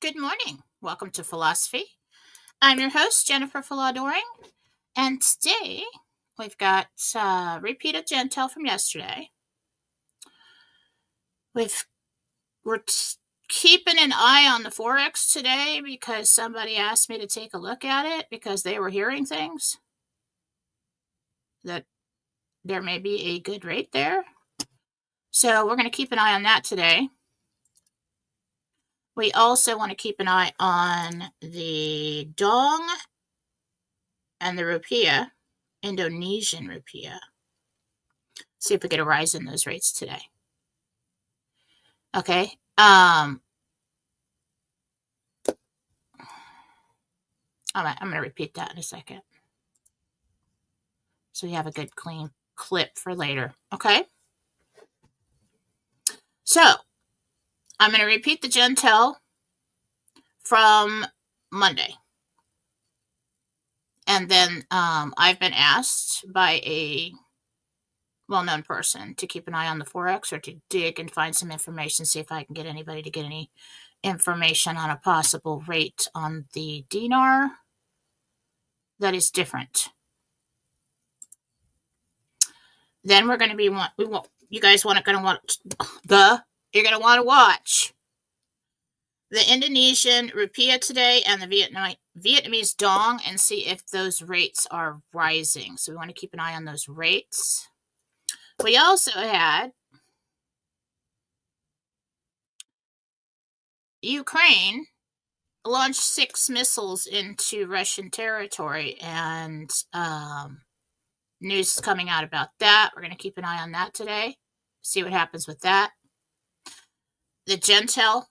Good morning. Welcome to Phallawsophy. I'm your host, Jennifer Fallaw-Doering, and today we've got repeat of Jentel from yesterday. We're keeping an eye on the Forex today because somebody asked me to take a look at it because they were hearing things that there may be a good rate there. So we're going to keep an eye on that today. We also want to keep an eye on the dong and the rupiah, Indonesian rupiah. See if we get a rise in those rates today. Okay. I'm going to repeat that in a second. So we have a good clean clip for later. Okay. So I'm going to repeat the Jentel from Monday. And then I've been asked by a well-known person to keep an eye on the Forex or to dig and find some information, see if I can get anybody to get any information on a possible rate on the dinar that is different. Then we're going to be you guys you're going to want to watch the Indonesian rupiah today and the Vietnamese dong and see if those rates are rising. So we want to keep an eye on those rates. We also had Ukraine launched 6 missiles into Russian territory, and news is coming out about that. We're going to keep an eye on that today, see what happens with that. The Jentel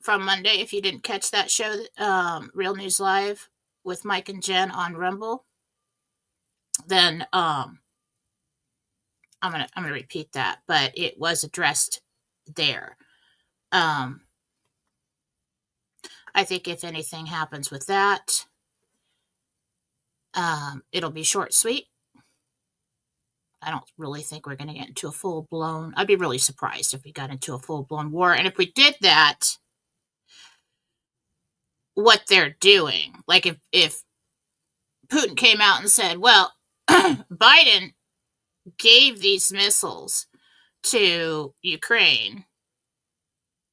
from Monday, if you didn't catch that show, Real News Live with Mike and Jen on Rumble, then I'm gonna repeat that, but it was addressed there. I think if anything happens with that, it'll be short, sweet. I don't really think we're going to get into a full-blown... I'd be really surprised if we got into a full-blown war. And if we did that, what they're doing, like if Putin came out and said, well, Biden gave these missiles to Ukraine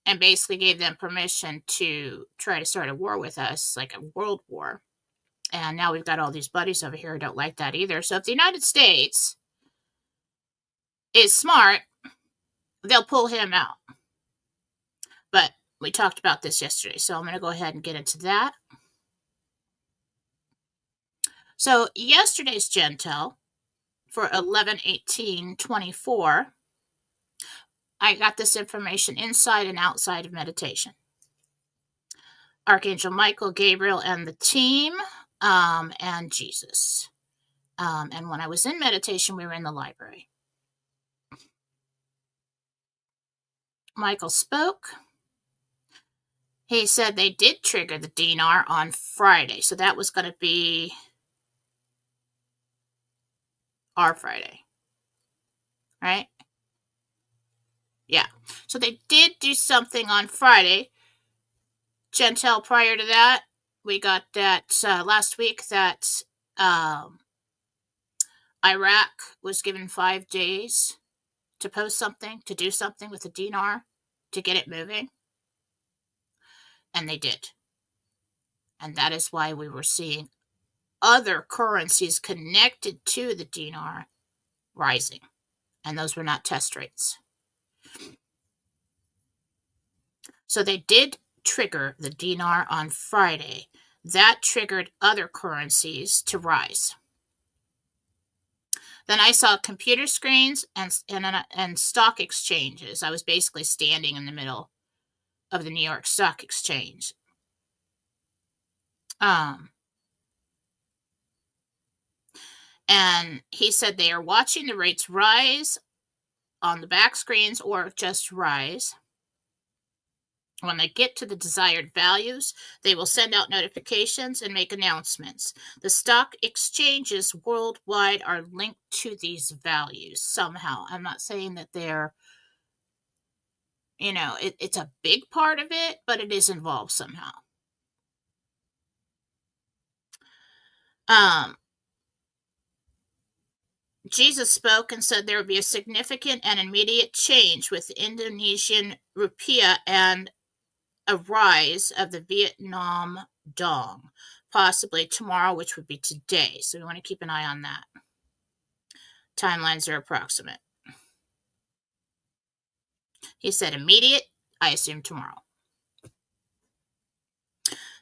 and basically gave them permission to try to start a war with us, like a world war. And now we've got all these buddies over here who don't like that either. So if the United States is smart, they'll pull him out. But we talked about this yesterday, so I'm going to go ahead and get into that. So yesterday's Jentel for 11/18/24, I got this information inside and outside of meditation. Archangel Michael, Gabriel, and the team, and Jesus. And when I was in meditation, we were in the library. Michael spoke. He said they did trigger the dinar on Friday. So that was going to be our Friday. Right? Yeah. So they did do something on Friday. Jentel, prior to that, we got that last week that Iraq was given 5 days to post something, to do something with the dinar, to get it moving. And they did. And that is why we were seeing other currencies connected to the dinar rising. And those were not test rates. So they did trigger the dinar on Friday. That triggered other currencies to rise. Then I saw computer screens and stock exchanges. I was basically standing in the middle of the New York Stock Exchange. And he said they are watching the rates rise on the back screens or just rise. When they get to the desired values, they will send out notifications and make announcements. The stock exchanges worldwide are linked to these values somehow. I'm not saying that they're It's a big part of it, but it is involved somehow. Jesus spoke and said there would be a significant and immediate change with the Indonesian rupiah and a rise of the Vietnam dong, possibly tomorrow, which would be today. So we want to keep an eye on that. Timelines are approximate. He said immediate. I assume tomorrow.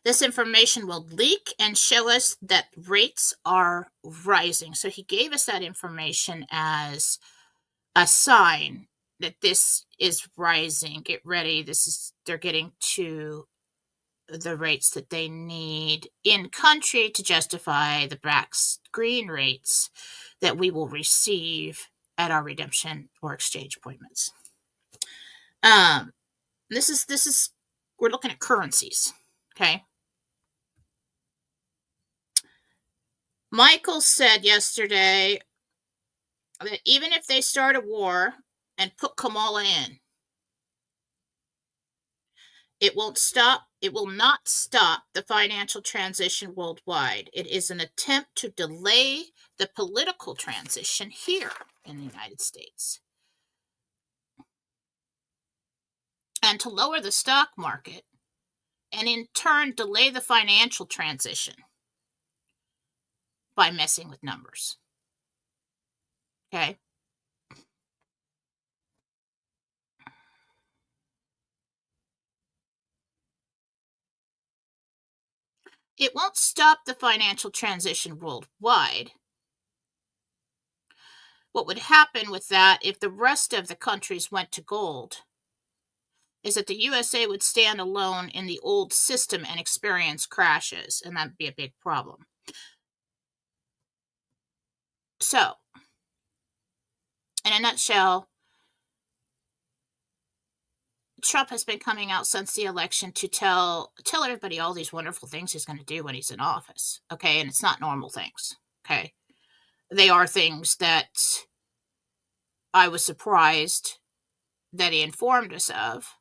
This information will leak and show us that rates are rising. So he gave us that information as a sign that this is rising. Get ready. They're getting to the rates that they need in country to justify the black screen rates that we will receive at our redemption or exchange appointments. This is we're looking at currencies. Okay. Michael said yesterday that even if they start a war and put Kamala in, it will not stop the financial transition worldwide. It is an attempt to delay the political transition here in the United States and to lower the stock market and in turn delay the financial transition by messing with numbers. Okay? It won't stop the financial transition worldwide. What would happen with that if the rest of the countries went to gold is that the USA would stand alone in the old system and experience crashes, and that'd be a big problem. So, in a nutshell, Trump has been coming out since the election to tell everybody all these wonderful things he's going to do when he's in office, okay? And it's not normal things, okay? They are things that I was surprised that he informed us of,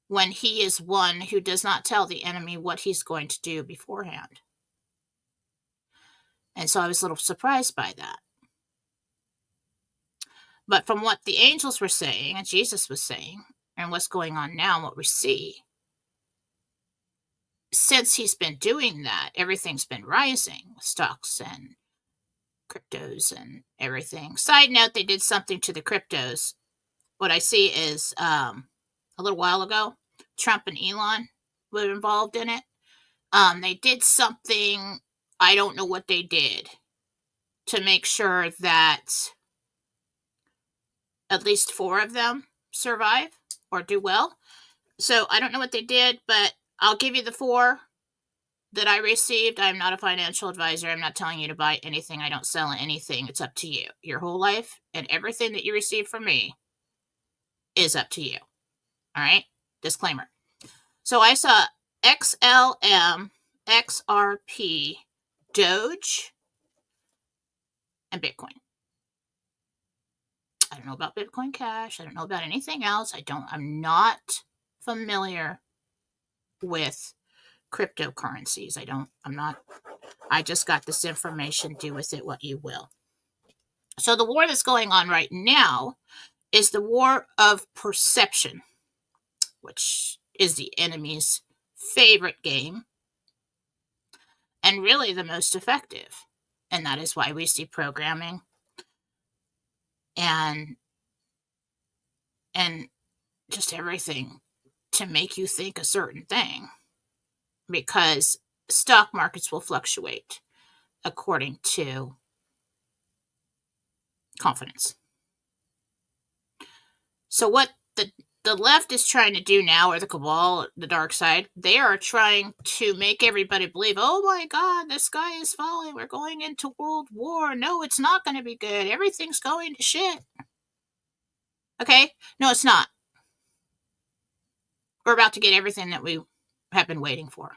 when he is one who does not tell the enemy what he's going to do beforehand. And so I was a little surprised by that. But from what the angels were saying and Jesus was saying and what's going on now and what we see, since he's been doing that, everything's been rising, stocks and cryptos and everything. Side note, they did something to the cryptos. What I see is a little while ago, Trump and Elon were involved in it. They did something, I don't know what they did, to make sure that at least 4 of them survive or do well. So I don't know what they did, but I'll give you the 4 that I received. I'm not a financial advisor. I'm not telling you to buy anything. I don't sell anything. It's up to you. Your whole life and everything that you receive from me is up to you. All right? Disclaimer. So I saw XLM, XRP, Doge, and Bitcoin. I don't know about Bitcoin Cash. I don't know about anything else. I'm not familiar with cryptocurrencies. I just got this information. Do with it what you will. So the war that's going on right now is the war of perception, which is the enemy's favorite game and really the most effective. And that is why we see programming and just everything to make you think a certain thing, because stock markets will fluctuate according to confidence. So what the left is trying to do now, or the cabal, the dark side, they are trying to make everybody believe, oh my God, the sky is falling. We're going into world war. No, it's not going to be good. Everything's going to shit. Okay? No, it's not. We're about to get everything that we have been waiting for.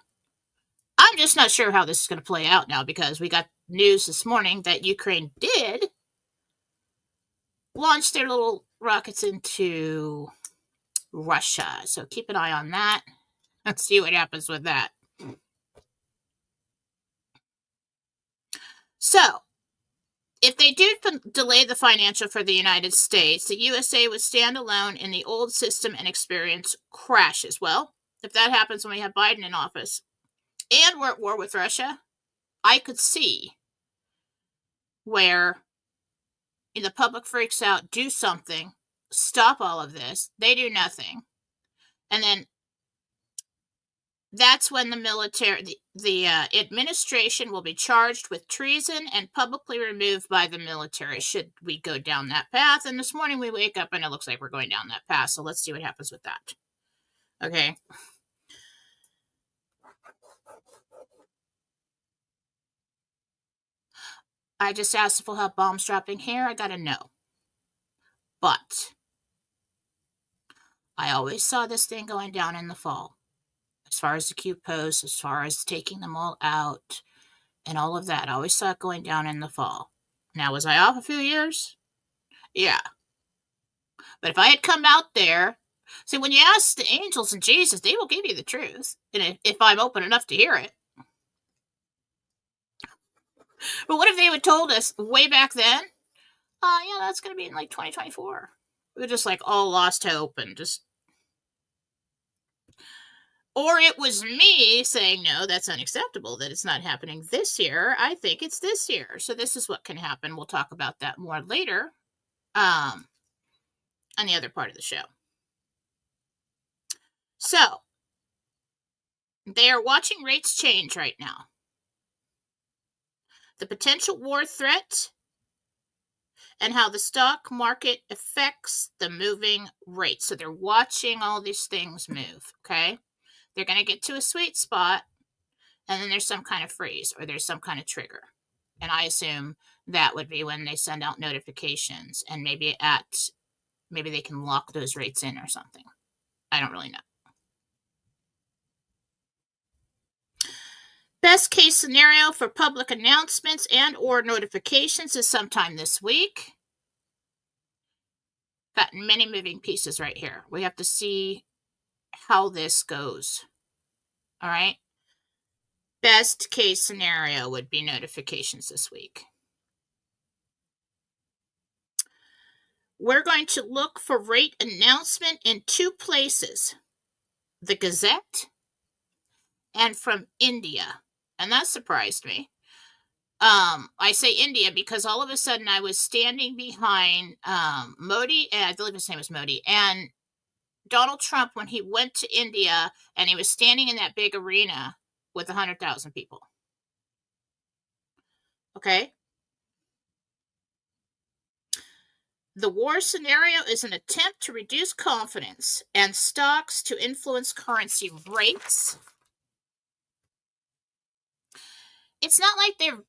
I'm just not sure how this is going to play out now, because we got news this morning that Ukraine did launch their little rockets into Russia. So keep an eye on that. Let's see what happens with that. So, if they do delay the financial for the United States, the USA would stand alone in the old system and experience crashes. Well, if that happens when we have Biden in office and we're at war with Russia, I could see where the public freaks out, do something, stop all of this. They do nothing. And then that's when the military, the administration will be charged with treason and publicly removed by the military should we go down that path. And this morning we wake up and it looks like we're going down that path. So let's see what happens with that. Okay. I just asked if we'll have bombs dropping here. I gotta know. But I always saw this thing going down in the fall. As far as the cute posts, as far as taking them all out and all of that. I always saw it going down in the fall. Now, was I off a few years? Yeah. But if I had come out there, see, when you ask the angels and Jesus, they will give you the truth. And if I'm open enough to hear it. But what if they had told us way back then? Yeah, that's going to be in like 2024. We were just like all lost hope and just. Or it was me saying, no, that's unacceptable, that it's not happening this year. I think it's this year. So this is what can happen. We'll talk about that more later on the other part of the show. So they are watching rates change right now. The potential war threat and how the stock market affects the moving rate. So they're watching all these things move, okay? They're going to get to a sweet spot, and then there's some kind of freeze or there's some kind of trigger. And I assume that would be when they send out notifications, and maybe they can lock those rates in or something. I don't really know. Best case scenario for public announcements and or notifications is sometime this week. Got many moving pieces right here. We have to see how this goes. All right. Best case scenario would be notifications this week. We're going to look for rate announcement in two places, the Gazette and from India. And that surprised me. I say India because all of a sudden I was standing behind Modi, and I believe his name was Modi, and Donald Trump when he went to India, and he was standing in that big arena with 100,000 people. Okay? The war scenario is an attempt to reduce confidence and stocks to influence currency rates. It's not like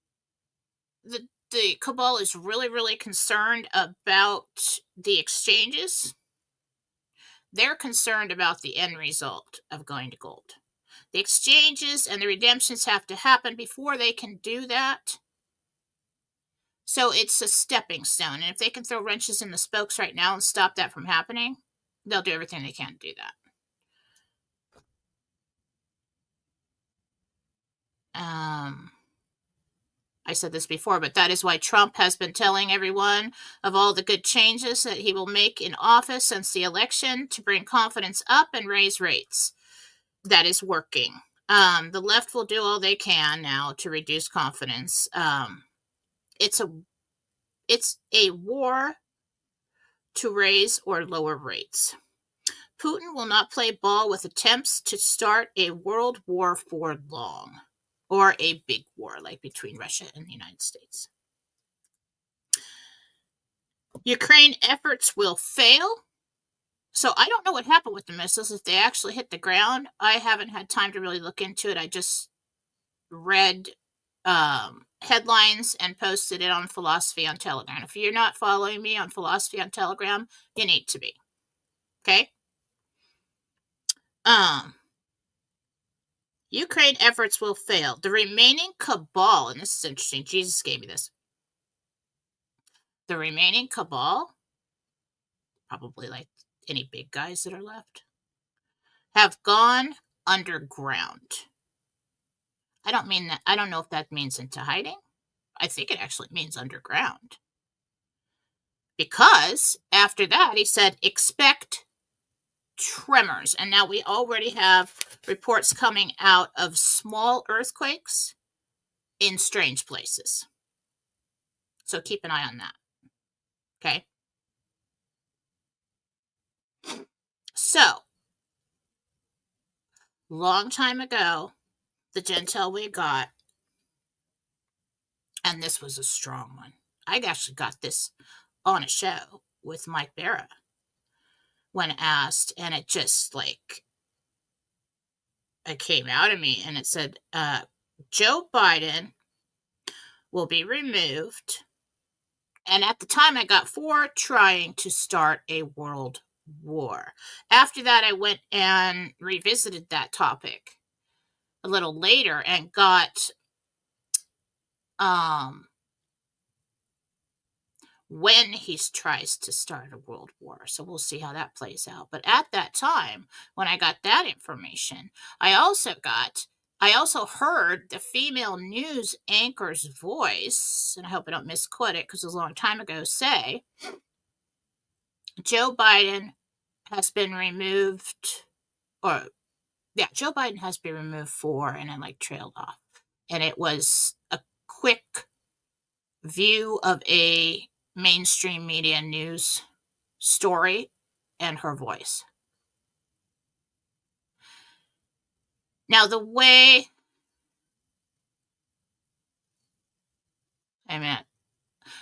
the cabal is really, really concerned about the exchanges. They're concerned about the end result of going to gold. The exchanges and the redemptions have to happen before they can do that. So it's a stepping stone. And if they can throw wrenches in the spokes right now and stop that from happening, they'll do everything they can to do that. I said this before, but that is why Trump has been telling everyone of all the good changes that he will make in office since the election to bring confidence up and raise rates. That is working. The left will do all they can now to reduce confidence. It's a war to raise or lower rates. Putin will not play ball with attempts to start a world war for long. Or a big war, like between Russia and the United States. Ukraine efforts will fail. So I don't know what happened with the missiles, if they actually hit the ground. I haven't had time to really look into it. I just read headlines and posted it on Fallawsophy on Telegram. If you're not following me on Fallawsophy on Telegram, you need to be. Okay? Ukraine efforts will fail. The remaining cabal, and this is interesting, Jesus gave me this. The remaining cabal probably like any big guys that are left, have gone underground. I don't mean that. I don't know if that means into hiding. I think it actually means underground. Because after that, he said, expect tremors. And now we already have reports coming out of small earthquakes in strange places. So keep an eye on that. Okay. So, long time ago, the Jentel we got, and this was a strong one. I actually got this on a show with Mike Barra when asked, and it just like, it came out of me, and it said, Joe Biden will be removed. And at the time, I got for trying to start a world war. After that, I went and revisited that topic a little later and got when he tries to start a world war. So we'll see how that plays out. But at that time, when I got that information, I also heard the female news anchor's voice, and I hope I don't misquote it because it was a long time ago, say, Joe Biden has been removed, Joe Biden has been removed for, and then like trailed off. And it was a quick view of a mainstream media news story and her voice. Now, the way,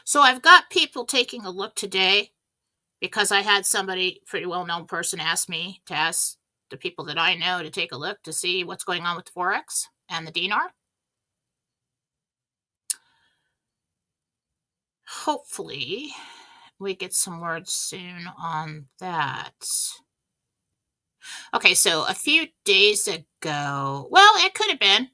so I've got people taking a look today because I had somebody, pretty well-known person, ask me to ask the people that I know to take a look to see what's going on with the Forex and the dinar. Hopefully, we get some words soon on that. Okay, so a few days ago, well, it could have been,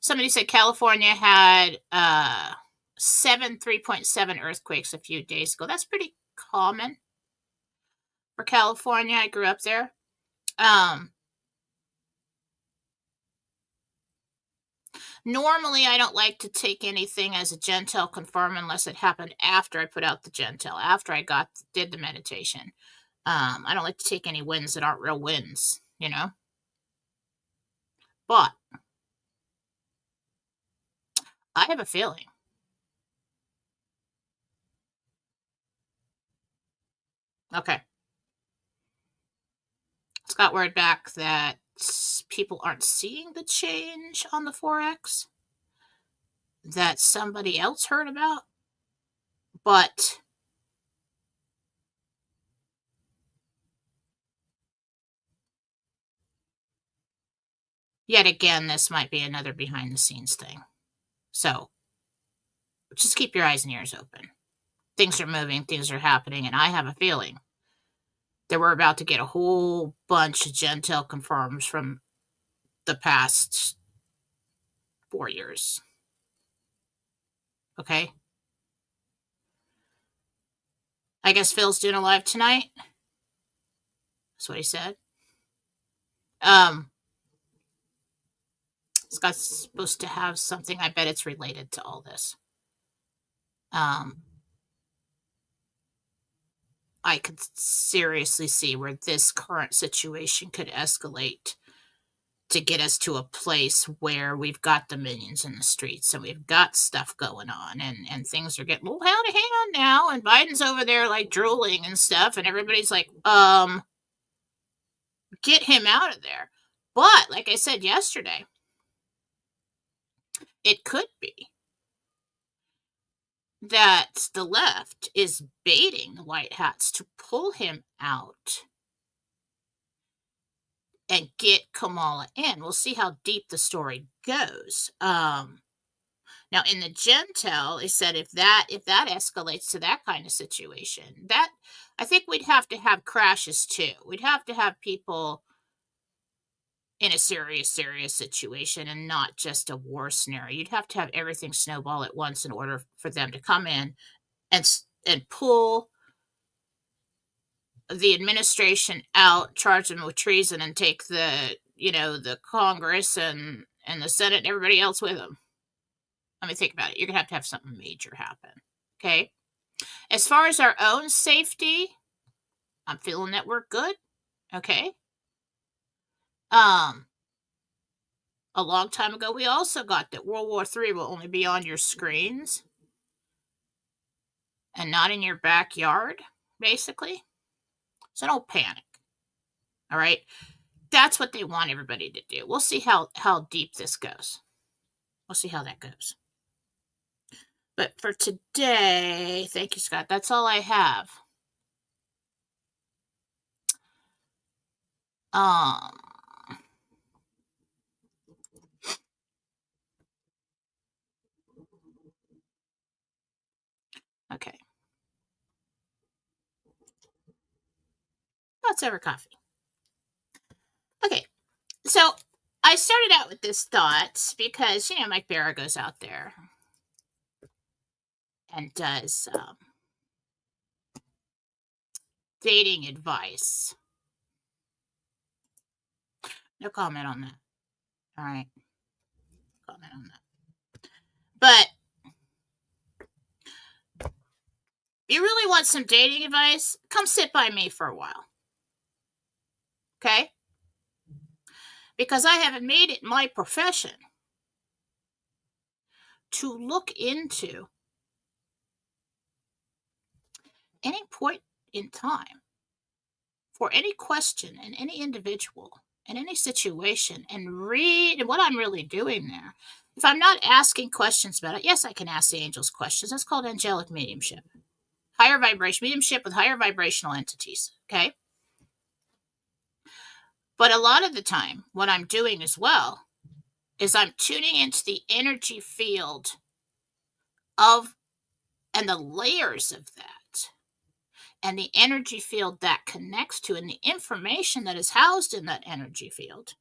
somebody said California had 3.7 earthquakes a few days ago. That's pretty common for California. I grew up there. Normally, I don't like to take anything as a Jentel confirm unless it happened after I put out the Jentel, after I did the meditation. I don't like to take any wins that aren't real wins, you know? But I have a feeling. Okay. It's got word back that people aren't seeing the change on the Forex that somebody else heard about. But yet again, this might be another behind the scenes thing. So just keep your eyes and ears open. Things are moving, things are happening, and I have a feeling that we're about to get a whole bunch of Jentel confirms from the past 4 years. Okay? I guess Phil's doing a live tonight. That's what he said. Scott's supposed to have something. I bet it's related to all this. I could seriously see where this current situation could escalate to get us to a place where we've got the minions in the streets and we've got stuff going on and things are getting a little out of hand now, and Biden's over there like drooling and stuff, and everybody's like, get him out of there. But like I said yesterday, it could be that the left is baiting the white hats to pull him out and get Kamala in. We'll see how deep the story goes. Now in the Jentel, it said if that escalates to that kind of situation, that I think we'd have to have crashes too. We'd have to have people in a serious situation and not just a war scenario. You'd have to have everything snowball at once in order for them to come in and pull the administration out, charge them with treason, and take the Congress and the Senate and everybody else with them. I mean, think about it. You're going to have something major happen. Okay? As far as our own safety, I'm feeling that we're good. Okay? A long time ago, we also got that World War III will only be on your screens and not in your backyard, basically. So don't panic. All right? That's what they want everybody to do. We'll see how deep this goes. We'll see how that goes. But for today, thank you, Scott. That's all I have. Okay. Let's have our coffee. Okay. So I started out with this thought because, Mike Barra goes out there and does dating advice. No comment on that. All right. Comment on that. But if you really want some dating advice, come sit by me for a while. Okay? Because I haven't made it my profession to look into any point in time for any question in any individual in any situation and read what I'm really doing there. If I'm not asking questions about it, yes, I can ask the angels questions. That's called angelic mediumship. Higher vibration, mediumship with higher vibrational entities. Okay? But a lot of the time, what I'm doing as well is I'm tuning into the energy field of and the layers of that and the energy field that connects to and the information that is housed in that energy field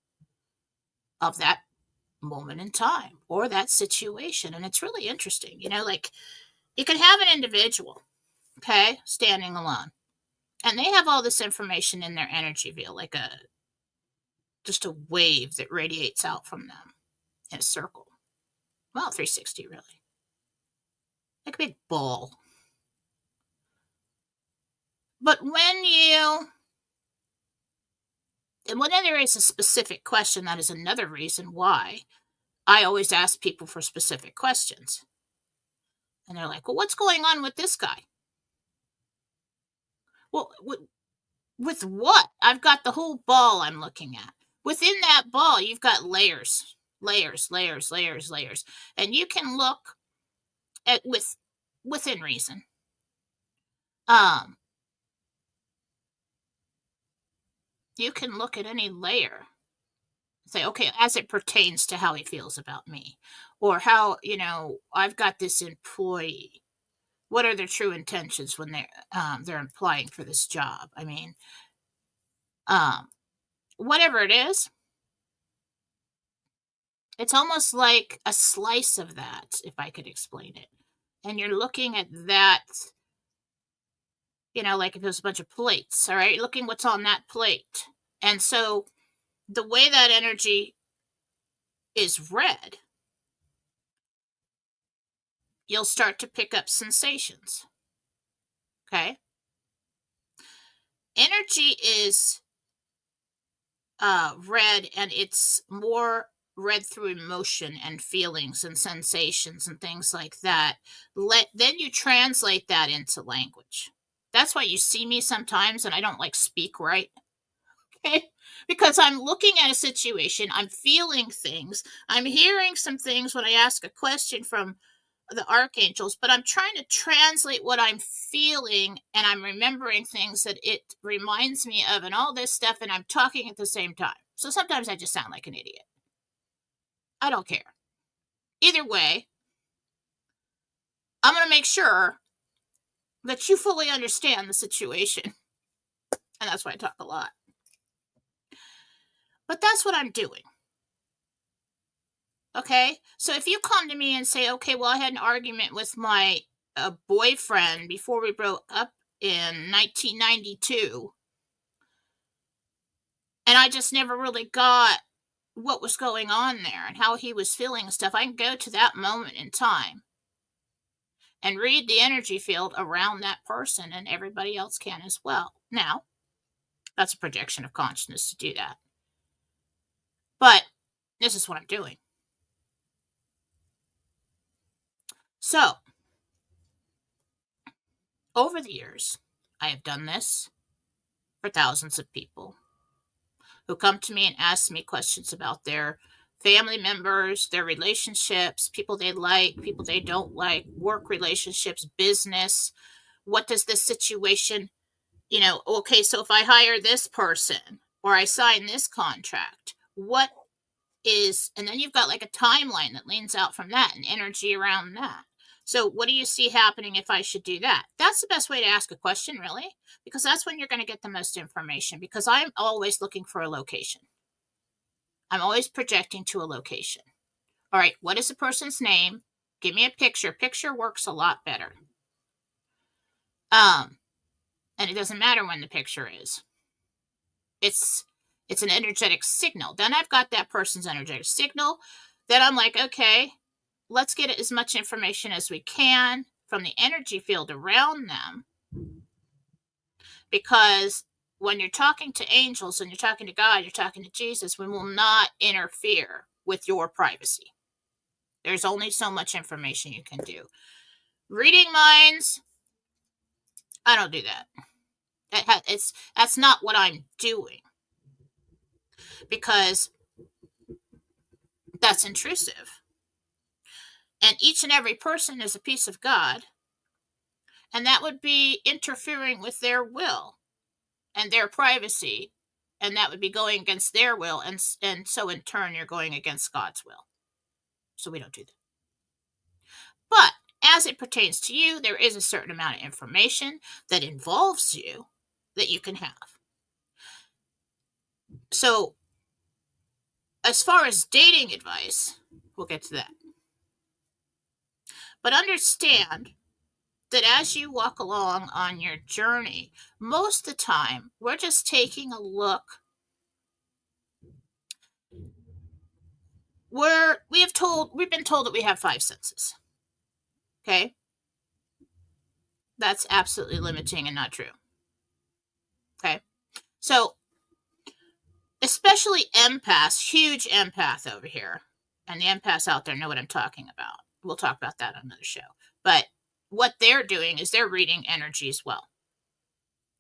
of that moment in time or that situation. And it's really interesting. Like you can have an individual, okay, standing alone, and they have all this information in their energy field, like just a wave that radiates out from them in a circle. Well, 360 really. Like a big ball. But when there is a specific question, that is another reason why I always ask people for specific questions. And they're like, well, what's going on with this guy? Well, with what? I've got the whole ball I'm looking at. Within that ball, you've got layers. And you can look at within reason. You can look at any layer. Say, okay, as it pertains to how he feels about me, or how, I've got this employee. What are their true intentions when they're applying for this job? I mean, whatever it is, it's almost like a slice of that, if I could explain it. And you're looking at that, like if there's a bunch of plates, all right, you're looking what's on that plate. And so the way that energy is read, you'll start to pick up sensations. Okay? Energy is read, and it's more read through emotion and feelings and sensations and things like that. Then you translate that into language. That's why you see me sometimes and I don't speak right. Okay? Because I'm looking at a situation, I'm feeling things, I'm hearing some things when I ask a question from the archangels, but I'm trying to translate what I'm feeling, and I'm remembering things that it reminds me of and all this stuff, and I'm talking at the same time. So sometimes I just sound like an idiot. I don't care. Either way, I'm going to make sure that you fully understand the situation. And that's why I talk a lot. But that's what I'm doing. Okay? So if you come to me and say, okay, well, I had an argument with my boyfriend before we broke up in 1992, And I just never really got what was going on there and how he was feeling and stuff. I can go to that moment in time and read the energy field around that person, and everybody else can as well. Now, that's a projection of consciousness to do that. But this is what I'm doing. So, over the years, I have done this for thousands of people who come to me and ask me questions about their family members, their relationships, people they like, people they don't like, work relationships, business. What does this situation, okay, so if I hire this person or I sign this contract, what is, and then you've got like a timeline that leans out from that and energy around that. So what do you see happening if I should do that? That's the best way to ask a question, really, because that's when you're going to get the most information, because I'm always looking for a location. I'm always projecting to a location. All right, what is the person's name? Give me a picture. Picture works a lot better. And it doesn't matter when the picture is. It's an energetic signal. Then I've got that person's energetic signal. Then I'm like, okay, let's get as much information as we can from the energy field around them. Because when you're talking to angels and you're talking to God, you're talking to Jesus, we will not interfere with your privacy. There's only so much information you can do. Reading minds, I don't do that. That's not what I'm doing, because that's intrusive. And each and every person is a piece of God, and that would be interfering with their will and their privacy, and that would be going against their will, and so in turn you're going against God's will. So we don't do that. But as it pertains to you, there is a certain amount of information that involves you that you can have. So as far as dating advice, we'll get to that. But understand that as you walk along on your journey, most of the time, we're just taking a look. We've been told that we have 5 senses. Okay? That's absolutely limiting and not true. Okay? So, especially empaths, huge empath over here, and the empaths out there know what I'm talking about. We'll talk about that on another show. But what they're doing is they're reading energy as well.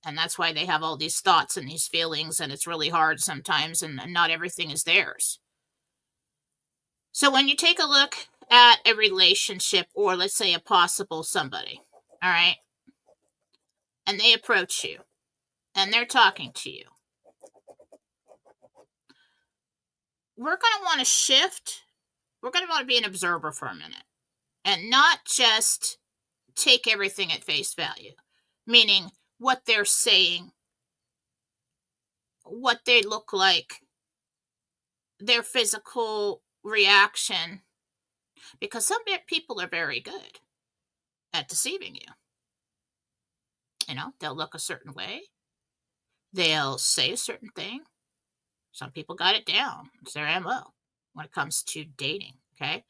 And that's why they have all these thoughts and these feelings, and it's really hard sometimes, and not everything is theirs. So when you take a look at a relationship, or let's say a possible somebody, all right, and they approach you, and they're talking to you, we're going to want to shift. We're going to want to be an observer for a minute, and not just take everything at face value, meaning what they're saying, what they look like, their physical reaction, because some people are very good at deceiving you. They'll look a certain way, they'll say a certain thing. Some people got it down. It's their MO when it comes to dating. Okay.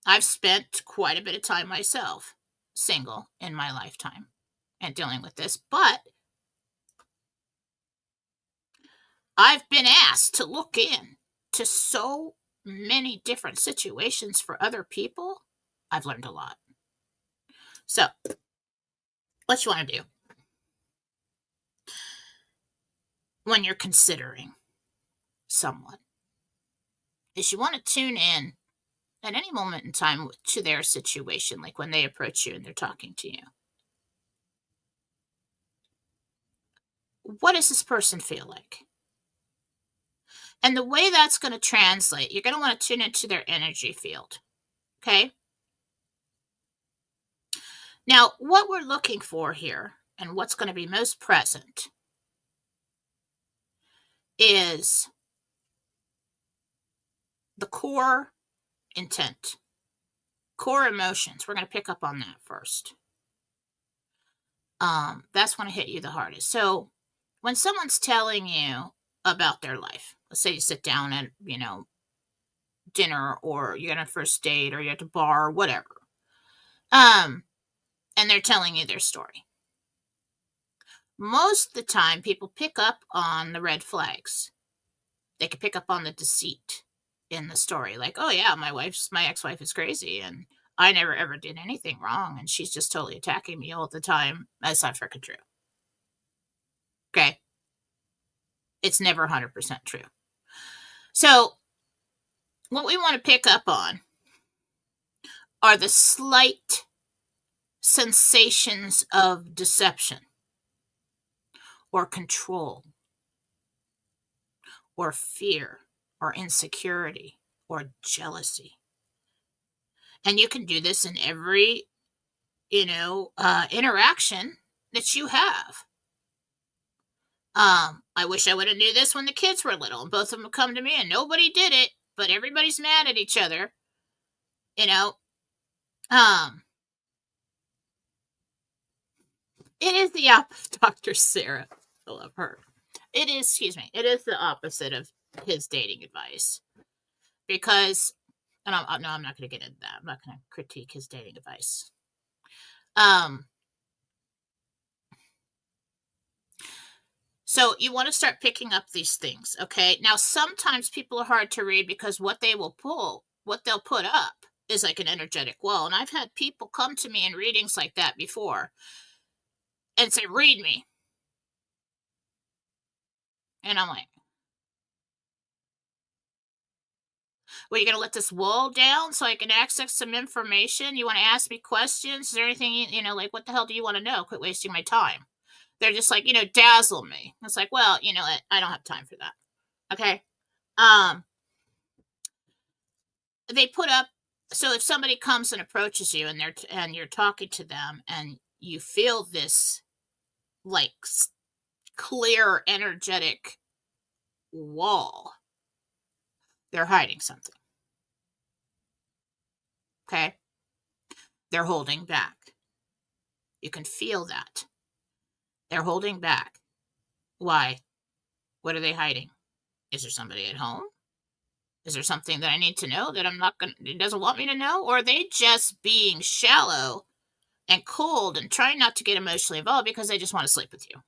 I've spent quite a bit of time myself single in my lifetime and dealing with this, but I've been asked to look in to so many different situations for other people. I've learned a lot. So, what you want to do when you're considering someone is you want to tune in at any moment in time to their situation, like when they approach you and they're talking to you. What does this person feel like? And the way that's going to translate, you're going to want to tune into their energy field. Okay? Now, what we're looking for here, and what's going to be most present, is the core intent, core emotions. We're going to pick up on that first. That's going to hit you the hardest. So when someone's telling you about their life, let's say you sit down at, dinner, or you're on a first date, or you're at a bar, or whatever, um, and they're telling you their story. Most of the time, people pick up on the red flags. They can pick up on the deceit in the story. Like, oh yeah, my ex-wife is crazy, and I never ever did anything wrong, and she's just totally attacking me all the time. That's not freaking true. Okay? It's never 100% true. So, what we want to pick up on are the slight sensations of deception, or control, or fear, or insecurity, or jealousy. And you can do this in every, interaction that you have. I wish I would have knew this when the kids were little, and both of them would come to me, and nobody did it, but everybody's mad at each other. You know, it is the opposite. Dr. Sarah, I love her. It is the opposite of his dating advice, because, and I'm not going to get into that. I'm not going to critique his dating advice. So you want to start picking up these things, okay? Now, sometimes people are hard to read because what they'll put up is like an energetic wall. And I've had people come to me in readings like that before and say, read me. And I'm like, well, you're going to let this wall down so I can access some information? You want to ask me questions? Is there anything, like, what the hell do you want to know? Quit wasting my time. They're just like, dazzle me. It's like, well, I don't have time for that. Okay. They put up, so if somebody comes and approaches you, and you're talking to them, and you feel this like clear energetic wall, they're hiding something. Okay? They're holding back. You can feel that. They're holding back. Why? What are they hiding? Is there somebody at home? Is there something that I need to know that it doesn't want me to know? Or are they just being shallow and cold and trying not to get emotionally involved because they just want to sleep with you?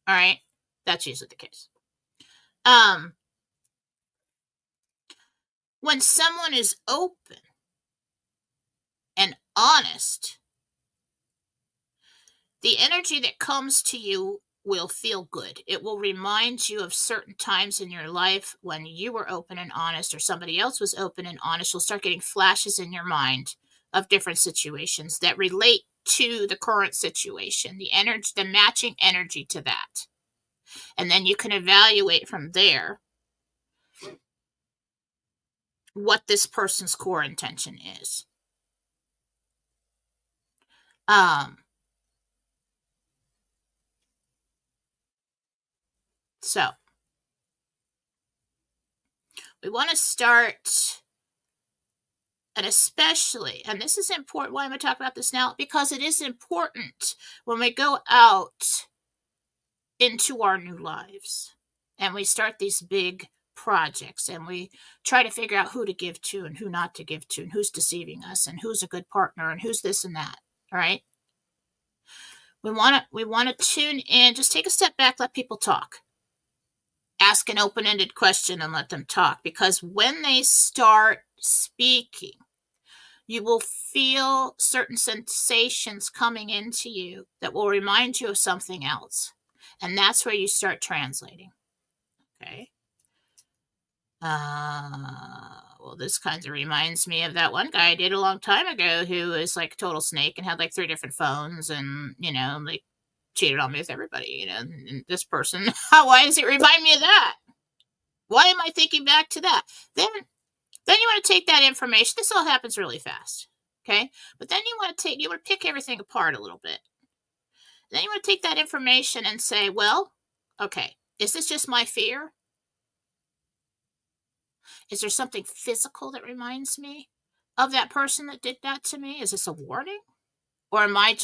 All right? That's usually the case. When someone is open and honest, the energy that comes to you will feel good. It will remind you of certain times in your life when you were open and honest, or somebody else was open and honest. You'll start getting flashes in your mind of different situations that relate to the current situation, the matching energy to that. And then you can evaluate from there what this person's core intention is. So we want to start, and especially, and this is important, why am I talking about this now? Because it is important when we go out into our new lives and we start these big projects, and we try to figure out who to give to and who not to give to, and who's deceiving us, and who's a good partner, and who's this and that. All right. We want to tune in, just take a step back, let people talk. Ask an open-ended question and let them talk, because when they start speaking, you will feel certain sensations coming into you that will remind you of something else. And that's where you start translating. Okay. Well, this kind of reminds me of that one guy I did a long time ago who was like a total snake and had like 3 different phones, and, like cheated on me with everybody, and this person, why does it remind me of that? Why am I thinking back to that? Then you want to take that information. This all happens really fast. Okay. But then you want to pick everything apart a little bit. Then you want to take that information and say, well, okay, is this just my fear? Is there something physical that reminds me of that person that did that to me? Is this a warning? Or am I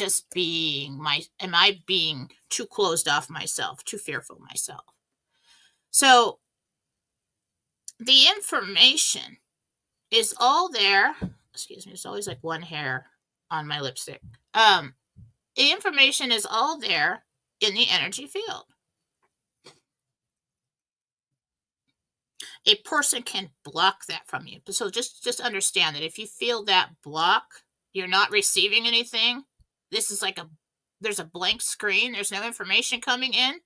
being too closed off myself, too fearful myself? So the information is all there. Excuse me, there's always like one hair on my lipstick. The information is all there in the energy field. A person can block that from you. So just understand that if you feel that block, you're not receiving anything. This is like there's a blank screen. There's no information coming in.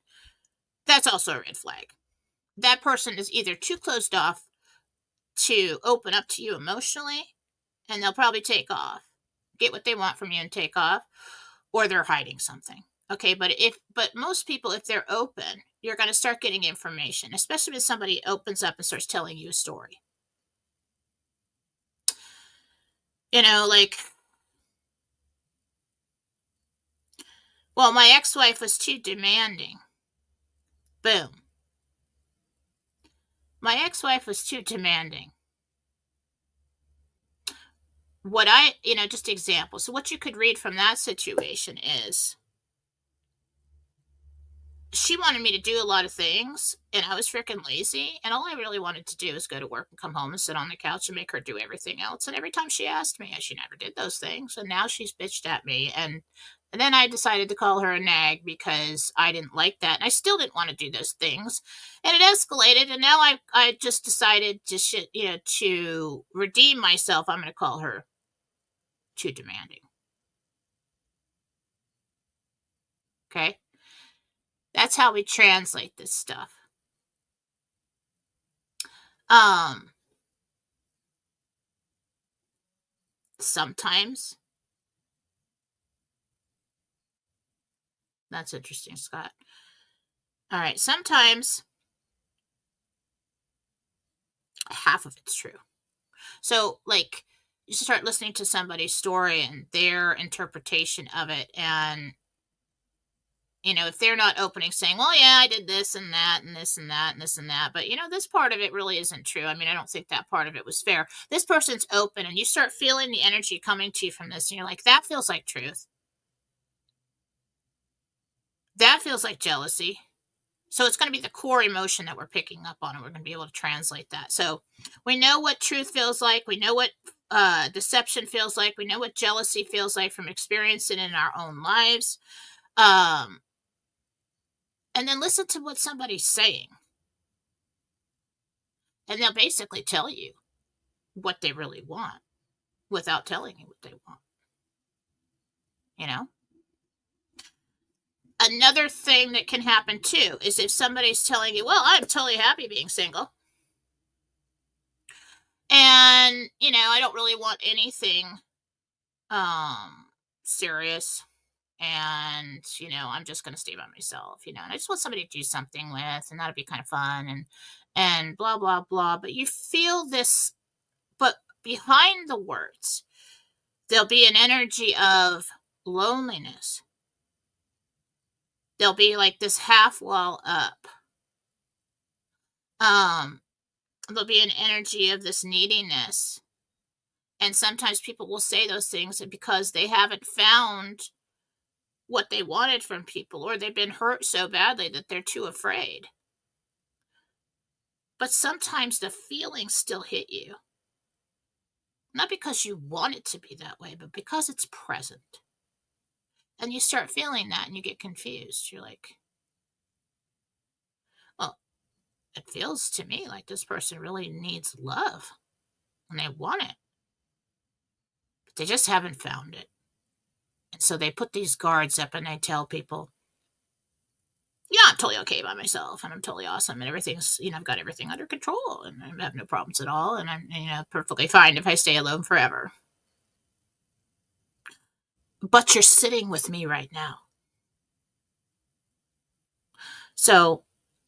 That's also a red flag. That person is either too closed off to open up to you emotionally, and they'll probably take off, get what they want from you and take off, or they're hiding something. Okay, but most people, if they're open, you're going to start getting information, especially when somebody opens up and starts telling you a story. Like, well, my ex-wife was too demanding. Boom. My ex-wife was too demanding. Just example. So what you could read from that situation is she wanted me to do a lot of things, and I was freaking lazy, and all I really wanted to do was go to work and come home and sit on the couch and make her do everything else. And every time she asked me, she never did those things, and now she's bitched at me. And then I decided to call her a nag because I didn't like that, and I still didn't want to do those things, and it escalated. And now I just decided to redeem myself. I'm going to call her too demanding. Okay. That's how we translate this stuff. Sometimes. That's interesting, Scott. All right. Sometimes half of it's true. So, like, you start listening to somebody's story and their interpretation of it, and if they're not opening, saying, well, yeah, I did this and that and this and that and this and that, but this part of it really isn't true. I mean, I don't think that part of it was fair. This person's open, and you start feeling the energy coming to you from this, and you're like, that feels like truth. That feels like jealousy. So it's going to be the core emotion that we're picking up on, and we're going to be able to translate that. So we know what truth feels like. We know what deception feels like. We know what jealousy feels like from experiencing it in our own lives. And then listen to what somebody's saying. And they'll basically tell you what they really want without telling you what they want. Another thing that can happen too is if somebody's telling you, well, I'm totally happy being single. And, I don't really want anything serious. And, I'm just going to stay by myself, and I just want somebody to do something with, and that'll be kind of fun, and blah, blah, blah. But you feel this, but behind the words, there'll be an energy of loneliness. There'll be like this half wall up. There'll be an energy of this neediness. And sometimes people will say those things because they haven't found what they wanted from people, or they've been hurt so badly that they're too afraid. But sometimes the feelings still hit you. Not because you want it to be that way, but because it's present. And you start feeling that and you get confused. You're like, well, it feels to me like this person really needs love and they want it, but they just haven't found it. And so they put these guards up and they tell people, yeah, I'm totally okay by myself, and I'm totally awesome, and everything's, I've got everything under control, and I have no problems at all, and I'm, perfectly fine if I stay alone forever. But you're sitting with me right now. So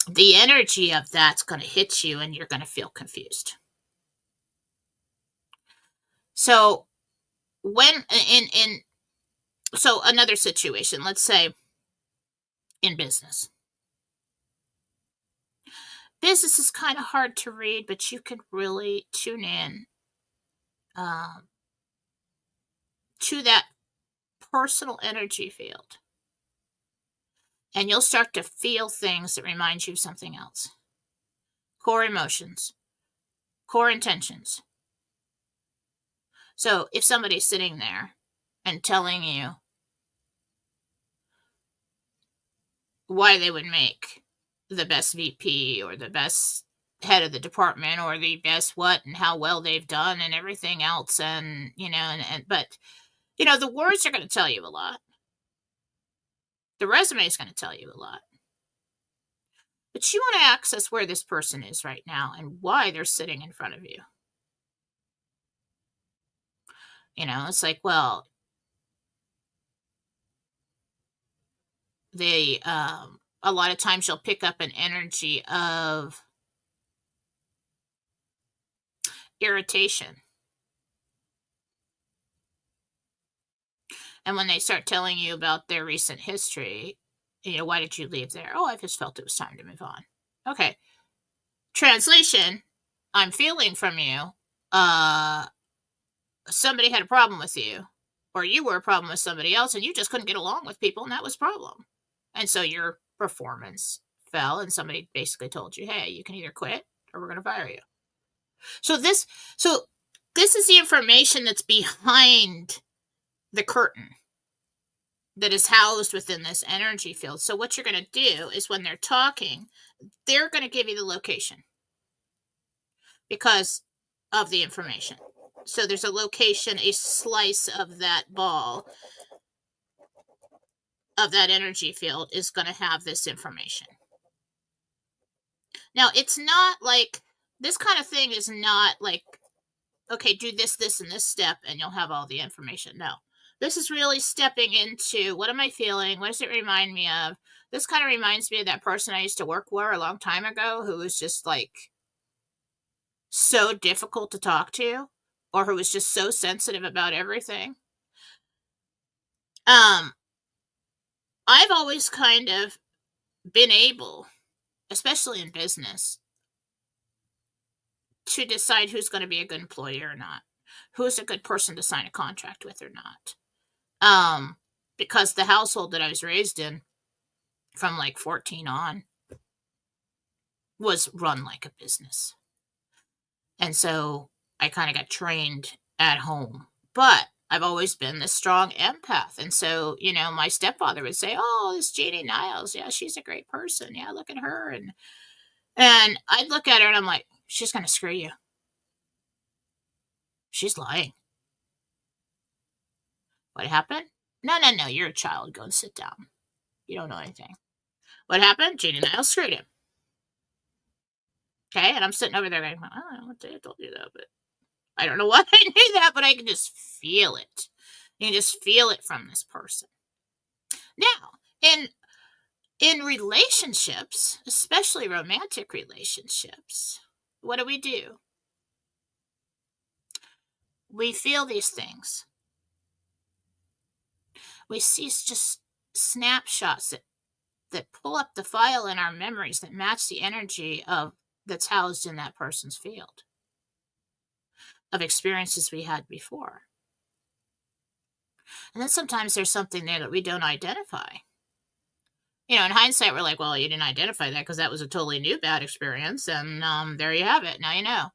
the energy of that's going to hit you, and you're going to feel confused. So so another situation, let's say in business. Business is kind of hard to read, but you can really tune in to that personal energy field. And you'll start to feel things that remind you of something else. Core emotions, core intentions. So if somebody's sitting there and telling you why they would make the best VP or the best head of the department or the best what and how well they've done and everything else, and but the words are going to tell you a lot. The resume is going to tell you a lot. But you want to access where this person is right now and why they're sitting in front of you. It's like, well, they a lot of times you'll pick up an energy of irritation. And when they start telling you about their recent history, why did you leave there? Oh, I just felt it was time to move on. Okay. Translation, I'm feeling from you, somebody had a problem with you, or you were a problem with somebody else, and you just couldn't get along with people, and that was a problem. And so your performance fell, and somebody basically told you, hey, you can either quit or we're going to fire you. So this is the information that's behind the curtain that is housed within this energy field. So what you're going to do is when they're talking, they're going to give you the location because of the information. So there's a location, a slice of that ball, of that energy field is going to have this information. Now, it's not like, this kind of thing is not like, okay, do this, this, and this step, and you'll have all the information. No. This is really stepping into, what am I feeling? What does it remind me of? This kind of reminds me of that person I used to work for a long time ago who was just like so difficult to talk to, or who was just so sensitive about everything. I've always kind of been able, especially in business, to decide who's going to be a good employee or not, who's a good person to sign a contract with or not. Because the household that I was raised in from like 14 on was run like a business. And so I kind of got trained at home, but I've always been this strong empath. And so, my stepfather would say, oh, this Jeannie Niles. Yeah, she's a great person. Yeah, look at her. And I'd look at her and I'm like, she's going to screw you. She's lying. What happened? No, you're a child. Go and sit down. You don't know anything. What happened? Jeannie Niles screwed him. Okay, and I'm sitting over there going, I don't know what day I told you that, but I don't know why I knew that, but I can just feel it. You can just feel it from this person. Now, in relationships, especially romantic relationships, what do? We feel these things. We see just snapshots that pull up the file in our memories that match the energy that's housed in that person's field of experiences we had before. And then sometimes there's something there that we don't identify. In hindsight, we're like, well, you didn't identify that because that was a totally new bad experience. And there you have it. Now you know.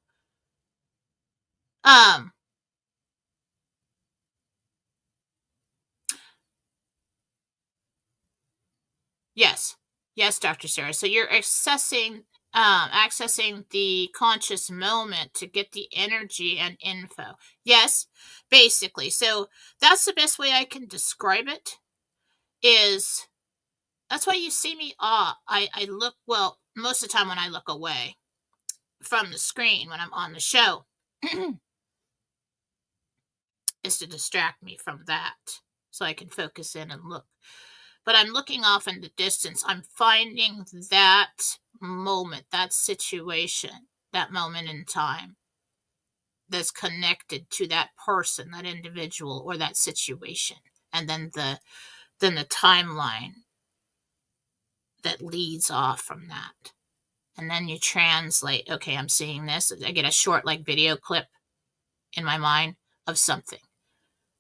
Yes. Yes, Dr. Sarah. So you're accessing the conscious moment to get the energy and info. Yes, basically. So that's the best way I can describe it. That's why you see me I look, well, most of the time when I look away from the screen when I'm on the show is to distract me from that so I can focus in and look. But I'm looking off in the distance. I'm finding that moment, that situation, that moment in time that's connected to that person, that individual, or that situation. And then the timeline that leads off from that. And then you translate, okay, I'm seeing this. I get a short video clip in my mind of something.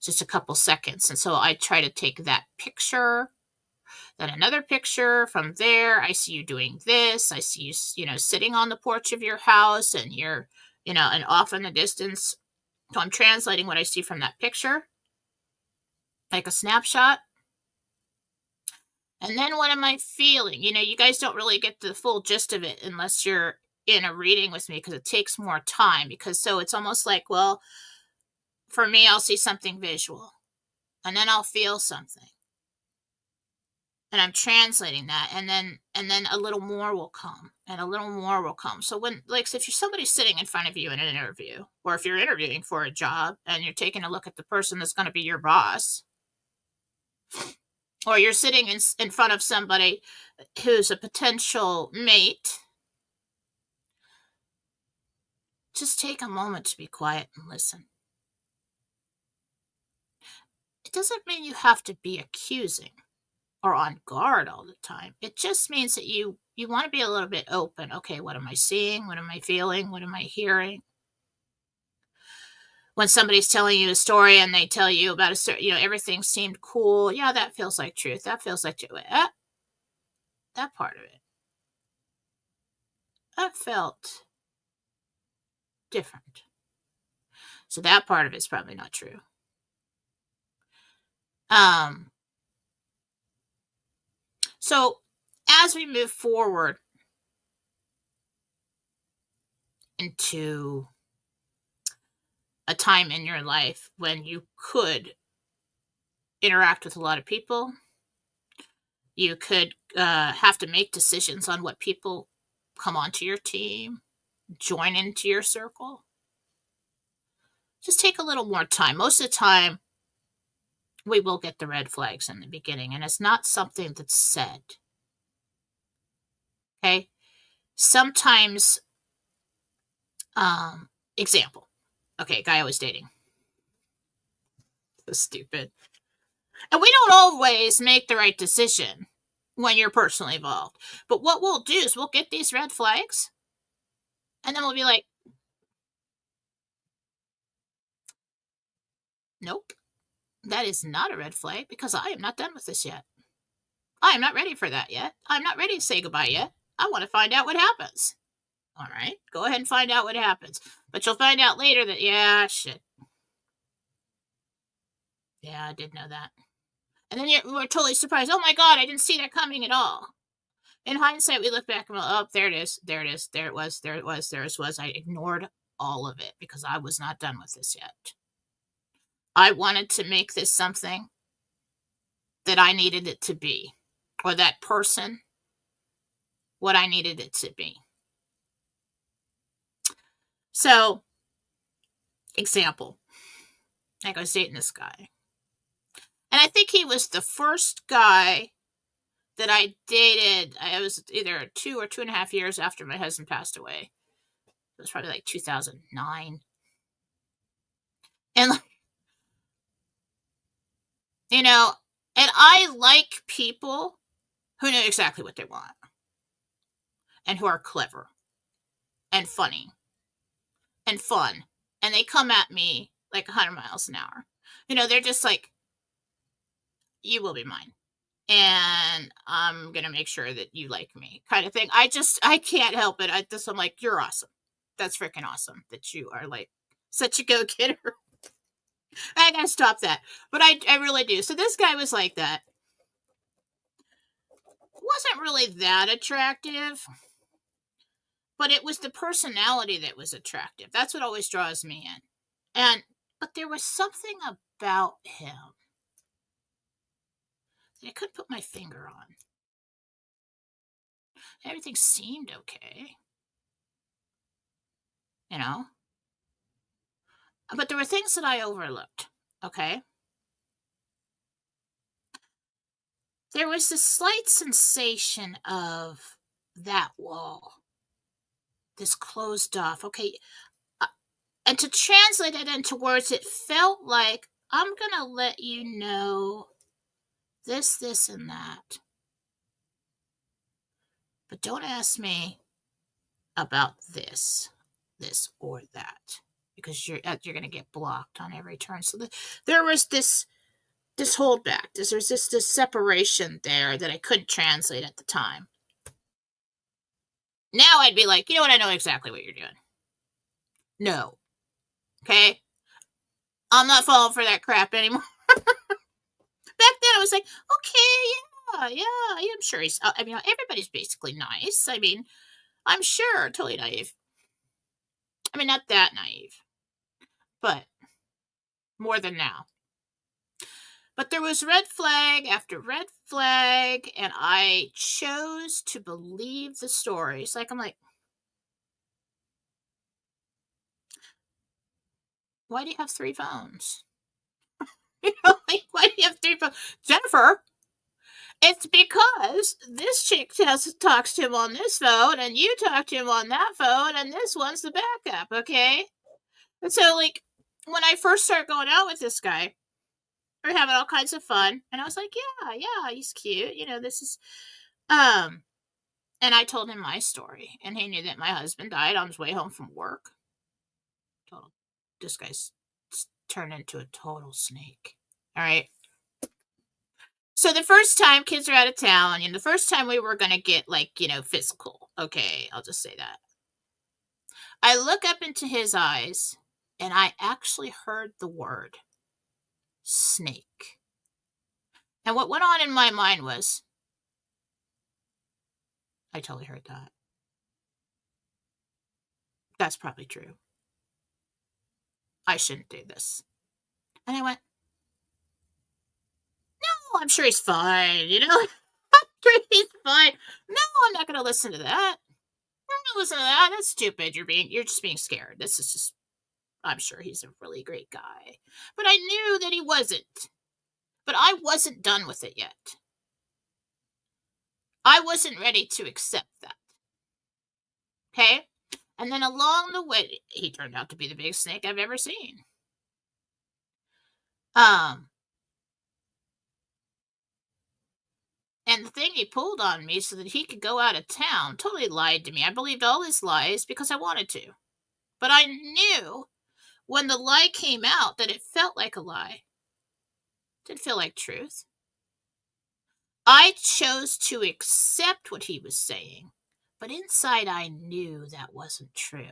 just a couple seconds. And so I try to take that picture, then another picture from there. I see you doing this. I see you, sitting on the porch of your house, and you're, and off in the distance. So I'm translating what I see from that picture, like a snapshot. And then what am I feeling? You guys don't really get the full gist of it unless you're in a reading with me, because it takes more time. So it's almost like, well, for me, I'll see something visual, and then I'll feel something, and I'm translating that, and then a little more will come, and a little more will come. So if you're somebody sitting in front of you in an interview, or if you're interviewing for a job and you're taking a look at the person that's going to be your boss, or you're sitting in front of somebody who's a potential mate, just take a moment to be quiet and listen. It doesn't mean you have to be accusing or on guard all the time. It just means that you want to be a little bit open. Okay, what am I seeing? What am I feeling? What am I hearing? When somebody's telling you a story and they tell you about everything seemed cool. Yeah, that feels like truth. That feels like that part of it. That felt different. So that part of it's probably not true. So as we move forward into a time in your life when you could interact with a lot of people, you could have to make decisions on what people come onto your team, join into your circle. Just take a little more time. Most of the time, we will get the red flags in the beginning, and it's not something that's said. Okay? Sometimes, example. Okay, guy I was dating. So stupid. And we don't always make the right decision when you're personally involved. But what we'll do is we'll get these red flags, and then we'll be like, nope, that is not a red flag, because I am not done with this yet. I am not ready for that yet. I'm not ready to say goodbye yet. I want to find out what happens. All right, go ahead and find out what happens. But you'll find out later that, yeah, shit. Yeah, I did know that. And then we're totally surprised. Oh my God, I didn't see that coming at all. In hindsight, we look back and go, oh, there it is. There it is. There it was. There it was. There it was. I ignored all of it because I was not done with this yet. I wanted to make this something that I needed it to be, or that person, what I needed it to be. So, example, like I was dating this guy. And I think he was the first guy that I dated. I was either 2 or 2.5 years after my husband passed away. It was probably like 2009. And, and I like people who know exactly what they want and who are clever and funny and fun. And they come at me like 100 miles an hour. They're just like, you will be mine, and I'm going to make sure that you like me, kind of thing. I can't help it. I'm like, you're awesome. That's freaking awesome that you are like such a go-getter. I gotta stop that. But I really do. So this guy was like that. Wasn't really that attractive, but it was the personality that was attractive. That's what always draws me in. But there was something about him that I couldn't put my finger on. Everything seemed okay. But there were things that I overlooked, okay? There was this slight sensation of that wall, this closed off, okay? And to translate it into words, it felt like, I'm going to let you know this, and that. But don't ask me about this, or that. because you're going to get blocked on every turn. So there was this holdback. There's this separation there that I couldn't translate at the time. Now I'd be like, you know what? I know exactly what you're doing. No. Okay? I'm not falling for that crap anymore. Back then I was like, okay, yeah, I'm sure he's, I mean, everybody's basically nice. I mean, I'm sure, totally naive. I mean, not that naive, but more than now. But there was red flag after red flag, and I chose to believe the stories. Like, I'm like, why do you have 3 phones? Like, why do you have 3 phones? Jennifer, it's because this chick talks to him on this phone, and you talk to him on that phone, and this one's the backup, okay? And so, like, when I first started going out with this guy, we were having all kinds of fun, and I was like, yeah, he's cute, this is, and I told him my story, and he knew that my husband died on his way home from work. This guy's turned into a total snake, all right? So the first time kids are out of town, the first time we were going to get, like, physical. Okay, I'll just say that. I look up into his eyes, and I actually heard the word snake. And what went on in my mind was, I totally heard that. That's probably true. I shouldn't do this. And I went, no, I'm sure he's fine, I'm sure he's fine. No, I'm not going to listen to that. I'm not listening to that. That's stupid. You're just being scared. This is just, I'm sure he's a really great guy. But I knew that he wasn't. But I wasn't done with it yet. I wasn't ready to accept that. Okay? And then along the way, he turned out to be the biggest snake I've ever seen. And the thing he pulled on me so that he could go out of town totally lied to me. I believed all his lies because I wanted to. But I knew when the lie came out that it felt like a lie. It didn't feel like truth. I chose to accept what he was saying, but inside I knew that wasn't true.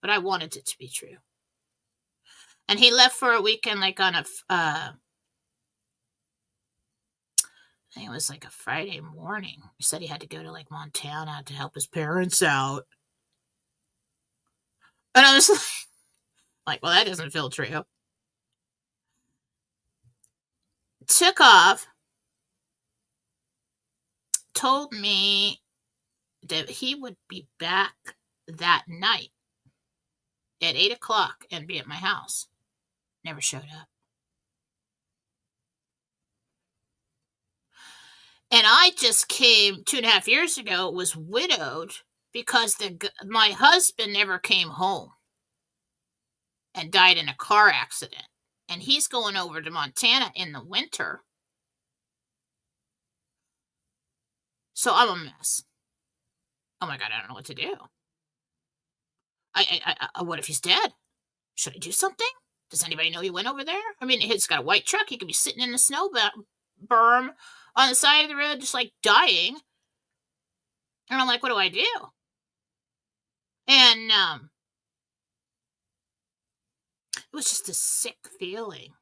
But I wanted it to be true. And he left for a weekend, like on a, I think it was like a Friday morning. He said he had to go to, like, Montana to help his parents out. And I was like, well, that doesn't feel true. Took off, told me that he would be back that night at 8 o'clock and be at my house. Never showed up. And I just came 2.5 years ago, was widowed because my husband never came home and died in a car accident. And he's going over to Montana in the winter. So I'm a mess. Oh my God, I don't know what to do. What if he's dead? Should I do something? Does anybody know he went over there? I mean, he's got a white truck. He could be sitting in the snow berm on the side of the road, just like dying. And I'm like, what do I do? And it was just a sick feeling.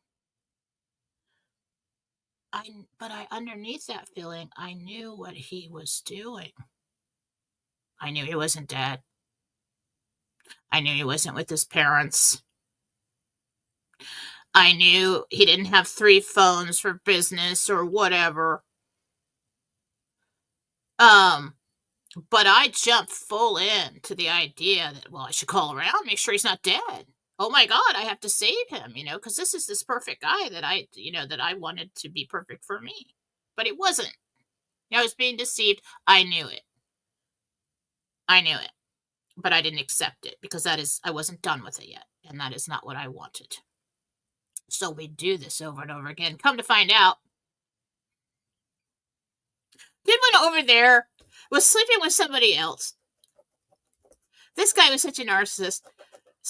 But underneath that feeling, I knew what he was doing. I knew he wasn't dead. I knew he wasn't with his parents. I knew he didn't have 3 phones for business or whatever. But I jumped full in to the idea that, well, I should call around, make sure he's not dead. Oh my God, I have to save him, because this is this perfect guy that I wanted to be perfect for me. But it wasn't. I was being deceived. I knew it. But I didn't accept it because I wasn't done with it yet. And that is not what I wanted. So we do this over and over again. Come to find out, kid went over there, was sleeping with somebody else. This guy was such a narcissist.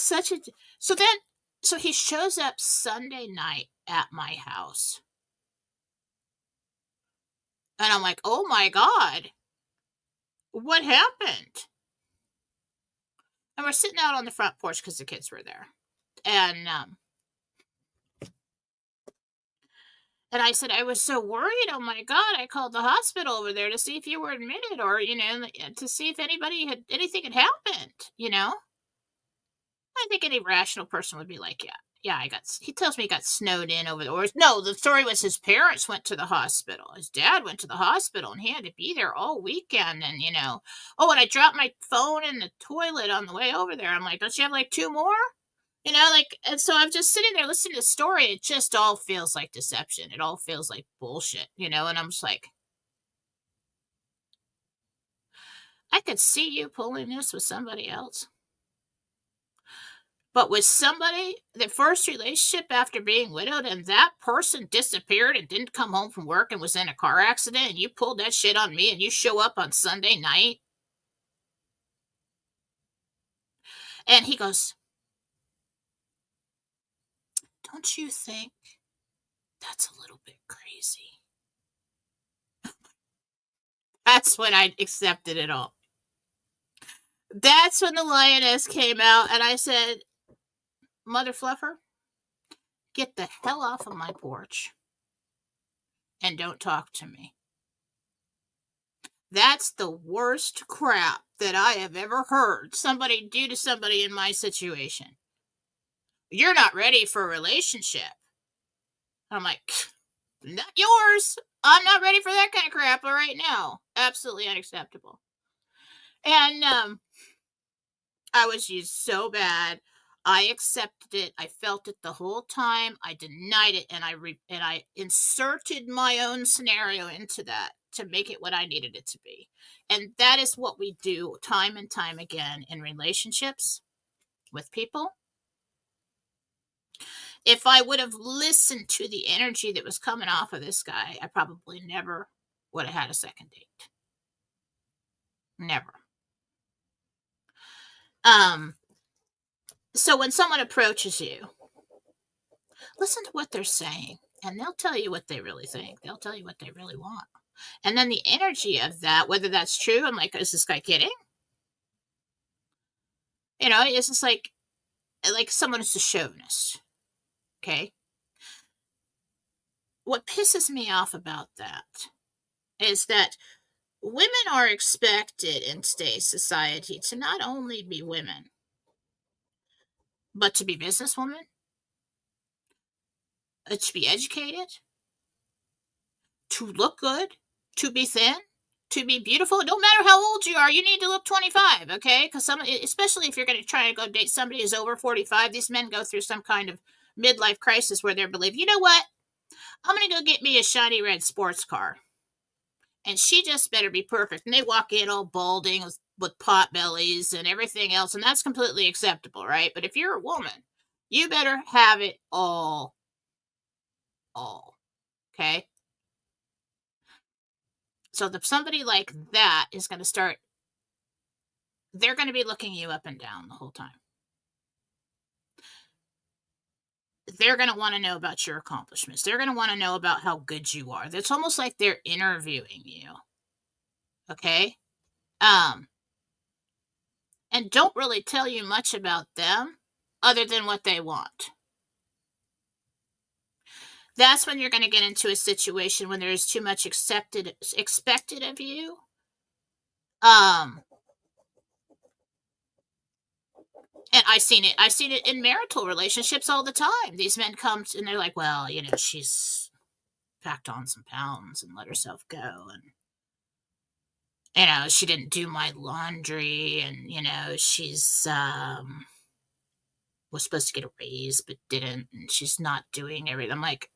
Such a so then so he shows up Sunday night at my house. And I'm like, "Oh my god, what happened?" And we're sitting out on the front porch because the kids were there. And I said, "I was so worried. Oh my god, I called the hospital over there to see if you were admitted or, to see if anything had happened. I think any rational person would be like, yeah, yeah, he tells me he got snowed in over the, or no, the story was his parents went to the hospital. His dad went to the hospital and he had to be there all weekend. And oh, and I dropped my phone in the toilet on the way over there. I'm like, don't you have like two more? And so I'm just sitting there listening to the story. It just all feels like deception. It all feels like bullshit. And I'm just like, I could see you pulling this with somebody else. But with somebody, the first relationship after being widowed, and that person disappeared and didn't come home from work and was in a car accident, and you pulled that shit on me, and you show up on Sunday night. And he goes, don't you think that's a little bit crazy? That's when I accepted it all. That's when the lioness came out, and I said, Mother Fluffer, get the hell off of my porch and don't talk to me. That's the worst crap that I have ever heard somebody do to somebody in my situation. You're not ready for a relationship. I'm like, not yours. I'm not ready for that kind of crap right now. Absolutely unacceptable. And I was used so bad. I accepted it. I felt it the whole time. I denied it, and I inserted my own scenario into that to make it what I needed it to be. And that is what we do time and time again in relationships with people. If I would have listened to the energy that was coming off of this guy, I probably never would have had a second date. Never. So when someone approaches you, listen to what they're saying, and they'll tell you what they really think. They'll tell you what they really want. And then the energy of that, whether that's true, I'm like, is this guy kidding? It's just like someone is a chauvinist. Okay. What pisses me off about that is that women are expected in today's society to not only be women, but to be businesswomen, to be educated, to look good, to be thin, to be beautiful. It don't matter how old you are, you need to look 25, okay? Because especially if you're going to try to go date somebody who's over 45, these men go through some kind of midlife crisis where they believe, you know what? I'm going to go get me a shiny red sports car. And she just better be perfect. And they walk in all balding with pot bellies and everything else. And that's completely acceptable, right? But if you're a woman, you better have it all. Okay? So somebody like that is going to start, they're going to be looking you up and down the whole time. They're going to want to know about your accomplishments. They're going to want to know about how good you are. It's almost like they're interviewing you. Okay? And don't really tell you much about them other than what they want. That's when you're going to get into a situation when there's too much expected of you. And I've seen it in marital relationships all the time. These men come and they're like, well, she's packed on some pounds and let herself go. And, she didn't do my laundry. And, she's, was supposed to get a raise, but didn't. And she's not doing everything. I'm like,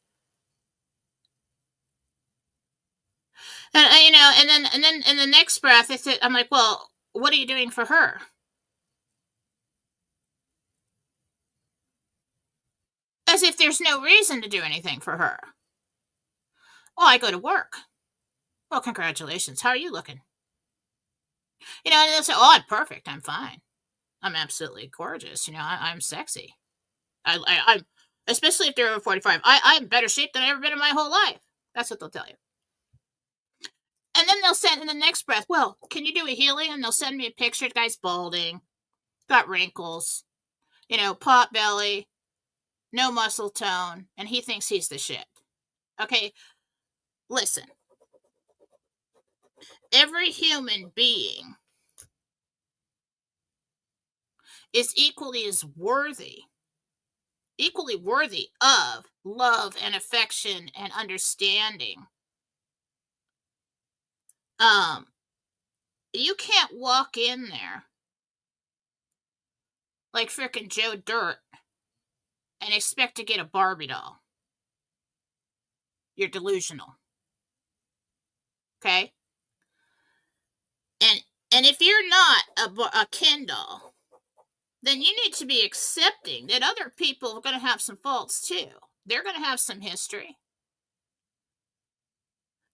and then in the next breath, I'm like, well, what are you doing for her? As if there's no reason to do anything for her. Oh, I go to work. Well, congratulations. How are you looking? And they'll say, oh, I'm perfect. I'm fine. I'm absolutely gorgeous. I'm sexy. I'm especially if they're over 45. I'm in better shape than I've ever been in my whole life. That's what they'll tell you. And then they'll send in the next breath, well, can you do a healing? And they'll send me a picture. The guy's balding, got wrinkles, pot belly, no muscle tone, and he thinks he's the shit. Okay, listen. Every human being is equally worthy of love and affection and understanding. You can't walk in there like frickin' Joe Dirt and expect to get a Barbie doll. You're delusional. Okay? And if you're not a Ken doll, then you need to be accepting that other people are going to have some faults too. They're going to have some history.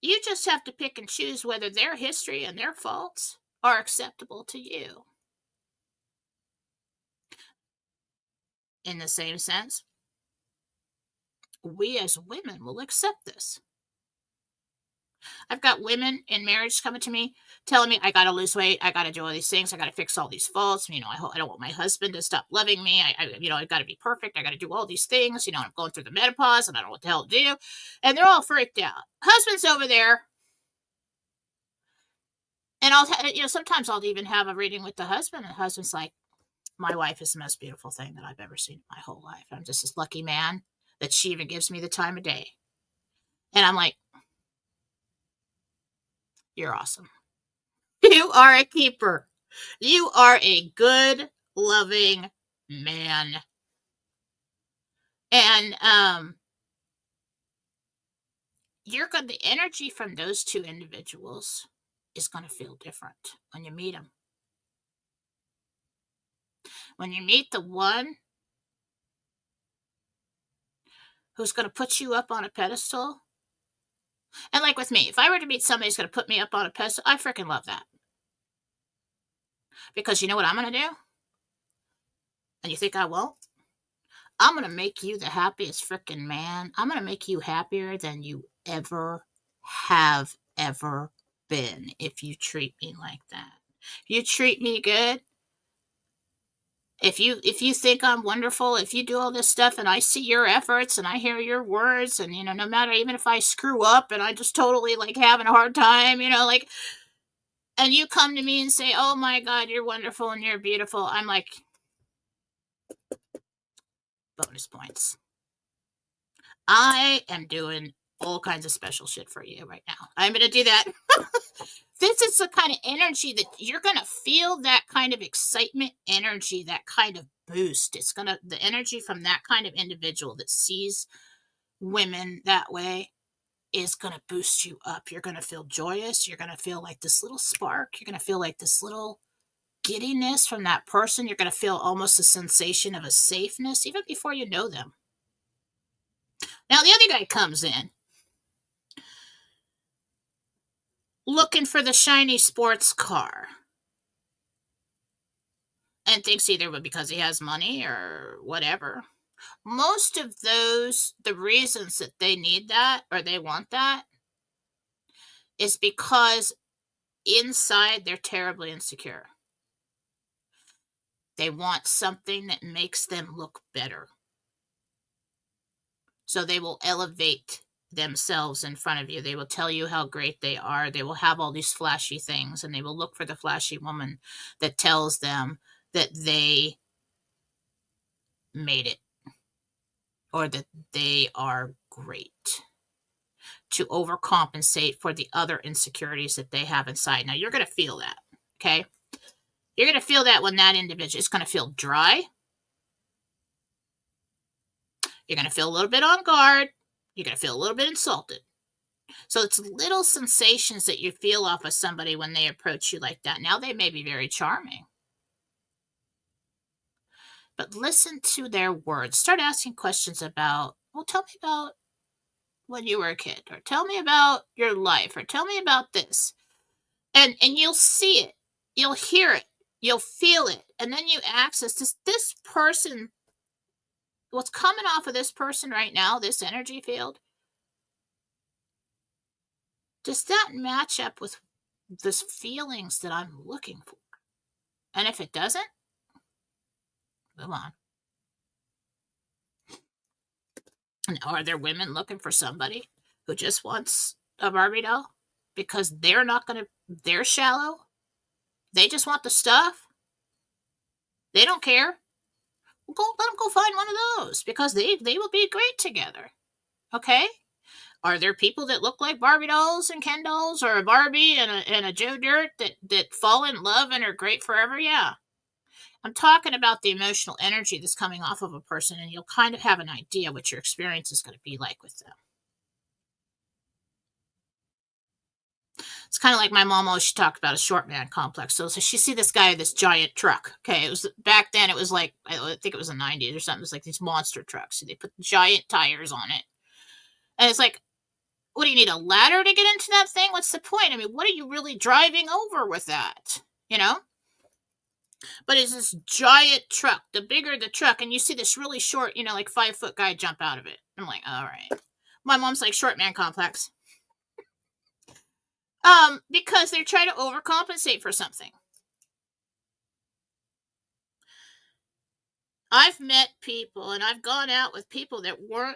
You just have to pick and choose whether their history and their faults are acceptable to you. In the same sense, we as women will accept this. I've got women in marriage coming to me telling me I got to lose weight, I got to do all these things, I got to fix all these faults. I don't want my husband to stop loving me. I've got to be perfect. I got to do all these things. I'm going through the menopause and I don't know what the hell to do. And they're all freaked out. Husband's over there. And sometimes I'll even have a reading with the husband, and the husband's like, my wife is the most beautiful thing that I've ever seen in my whole life. I'm just this lucky man that she even gives me the time of day. And I'm like, you're awesome. You are a keeper. You are a good, loving man. And the energy from those two individuals is going to feel different when you meet them. When you meet the one who's going to put you up on a pedestal, and like with me, if I were to meet somebody who's going to put me up on a pedestal, I freaking love that. Because you know what I'm going to do? And you think I won't? I'm going to make you the happiest freaking man. I'm going to make you happier than you ever have ever been if you treat me like that. If you treat me good, if you think I'm wonderful, if you do all this stuff and I see your efforts and I hear your words, and no matter, even if I screw up and I just totally like having a hard time, and you come to me and say, oh my God, you're wonderful and you're beautiful, I'm like, bonus points. I am doing all kinds of special shit for you right now. I'm going to do that. This is the kind of energy that you're going to feel, that kind of excitement energy, that kind of boost. The energy from that kind of individual that sees women that way is going to boost you up. You're going to feel joyous. You're going to feel like this little spark. You're going to feel like this little giddiness from that person. You're going to feel almost a sensation of a safeness even before you know them. Now, the other guy comes in looking for the shiny sports car and thinks either because he has money or whatever. Most of the reasons that they need that or they want that is because inside they're terribly insecure. They want something that makes them look better. So they will elevate themselves in front of you. They will tell you how great they are. They will have all these flashy things, and they will look for the flashy woman that tells them that they made it or that they are great, to overcompensate for the other insecurities that they have inside. Now, you're going to feel that, okay? You're going to feel that when that individual is going to feel dry. You're going to feel a little bit on guard. You're going to feel a little bit insulted. So it's little sensations that you feel off of somebody when they approach you like that. Now, they may be very charming, but listen to their words. Start asking questions about, well, tell me about when you were a kid, or tell me about your life, or tell me about this. And you'll see it. You'll hear it. You'll feel it. And then you access this person, what's coming off of this person right now, this energy field, does that match up with the feelings that I'm looking for? And if it doesn't, move on. And are there women looking for somebody who just wants a Barbie doll because they're shallow? They just want the stuff. They don't care. Well, let them go find one of those because they will be great together. Okay? Are there people that look like Barbie dolls and Ken dolls, or a Barbie and a Joe Dirt that fall in love and are great forever? Yeah. I'm talking about the emotional energy that's coming off of a person, and you'll kind of have an idea what your experience is going to be like with them. It's kind of like my mom always talked about a short man complex. So she see this guy with this giant truck. Okay, it was back then. It was like, I think it was the 90s or something. It was like these monster trucks. So they put giant tires on it, and it's like, what do you need, a ladder to get into that thing? What's the point? I mean, what are you really driving over with that? You know? But it's this giant truck. The bigger the truck, and you see this really short, like 5-foot guy jump out of it. I'm like, all right. My mom's like, short man complex. Because they're trying to overcompensate for something. I've met people and I've gone out with people that were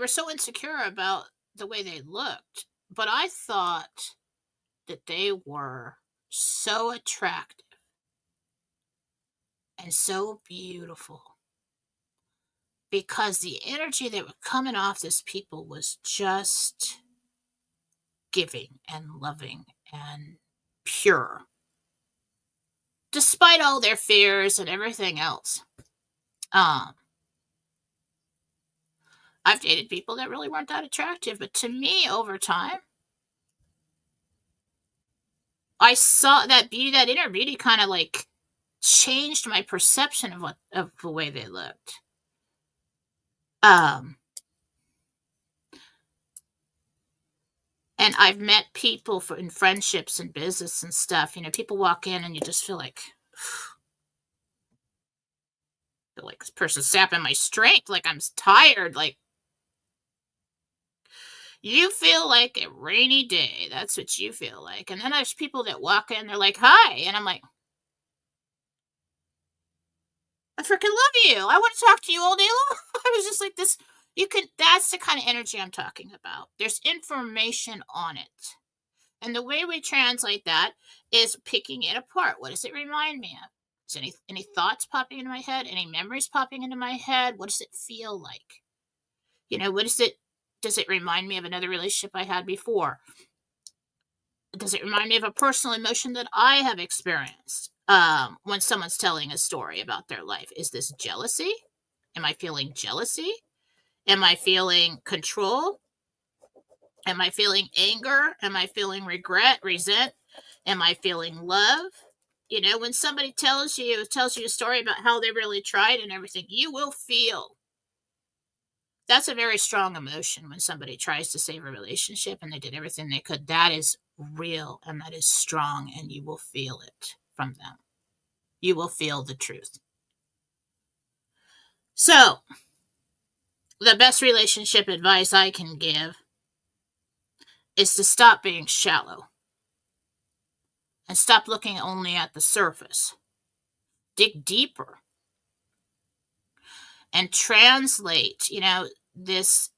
so insecure about the way they looked, but I thought that they were so attractive and so beautiful because the energy that was coming off this people was just giving and loving and pure, despite all their fears and everything else. I've dated people that really weren't that attractive, but to me, over time, I saw that beauty, that inner beauty, kind of like changed my perception of the way they looked. And I've met people in friendships and business and stuff. People walk in and you just feel like this person's sapping my strength. Like I'm tired. Like you feel like a rainy day. That's what you feel like. And then there's people that walk in, they're like, hi. And I'm like, I freaking love you. I want to talk to you all day long. I was just like this. That's the kind of energy I'm talking about. There's information on it. And the way we translate that is picking it apart. What does it remind me of? Is any thoughts popping into my head? Any memories popping into my head? What does it feel like? What is it? Does it remind me of another relationship I had before? Does it remind me of a personal emotion that I have experienced when someone's telling a story about their life? Is this jealousy? Am I feeling jealousy? Am I feeling control? Am I feeling anger? Am I feeling regret, resent? Am I feeling love? When somebody tells you a story about how they really tried and everything, you will feel. That's a very strong emotion when somebody tries to save a relationship and they did everything they could. That is real and that is strong, and you will feel it from them. You will feel the truth. So, the best relationship advice I can give is to stop being shallow and stop looking only at the surface. Dig deeper and translate, this,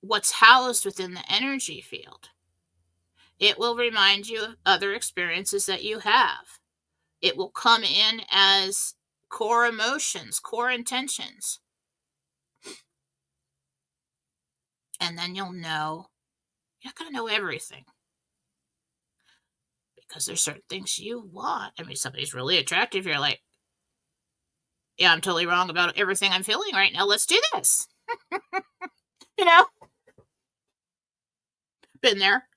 what's housed within the energy field. It will remind you of other experiences that you have. It will come in as core emotions, core intentions. And then you're not going to know everything. Because there's certain things you want. I mean, somebody's really attractive. You're like, yeah, I'm totally wrong about everything I'm feeling right now. Let's do this. Been there.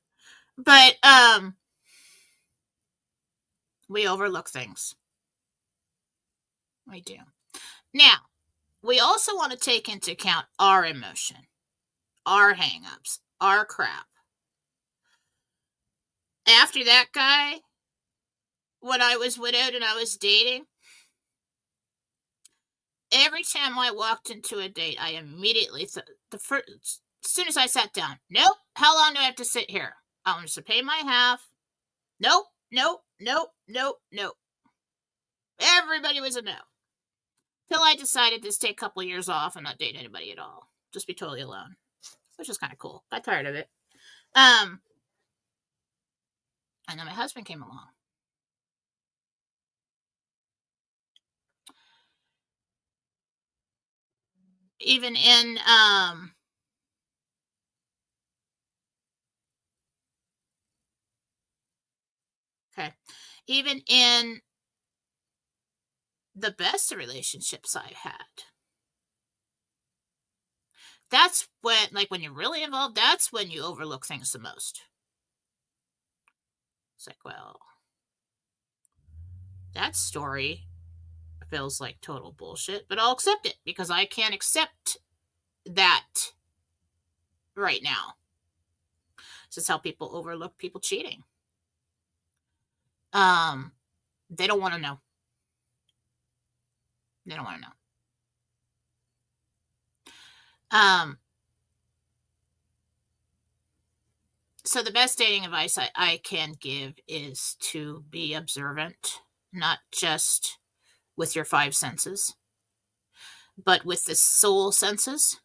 But we overlook things. We do. Now, we also want to take into account our emotion, our hang-ups, our crap. After that guy when I was widowed and I was dating, every time I walked into a date, I immediately the first, as soon as I sat down, nope. How long do I have to sit here? I want to pay my half. Nope, nope, nope, nope, nope. Everybody was a no. Till I decided to take a couple of years off and not date anybody at all. Just be totally alone, which is kind of cool. Got tired of it. And then my husband came along. Even in okay, even in the best of relationships I've had, that's when, like, when you're really involved, that's when you overlook things the most. It's like, well, that story feels like total bullshit, but I'll accept it because I can't accept that right now. This is how people overlook people cheating. They don't want to know. They don't want to know. So the best dating advice I can give is to be observant, not just with your five senses, but with the soul senses,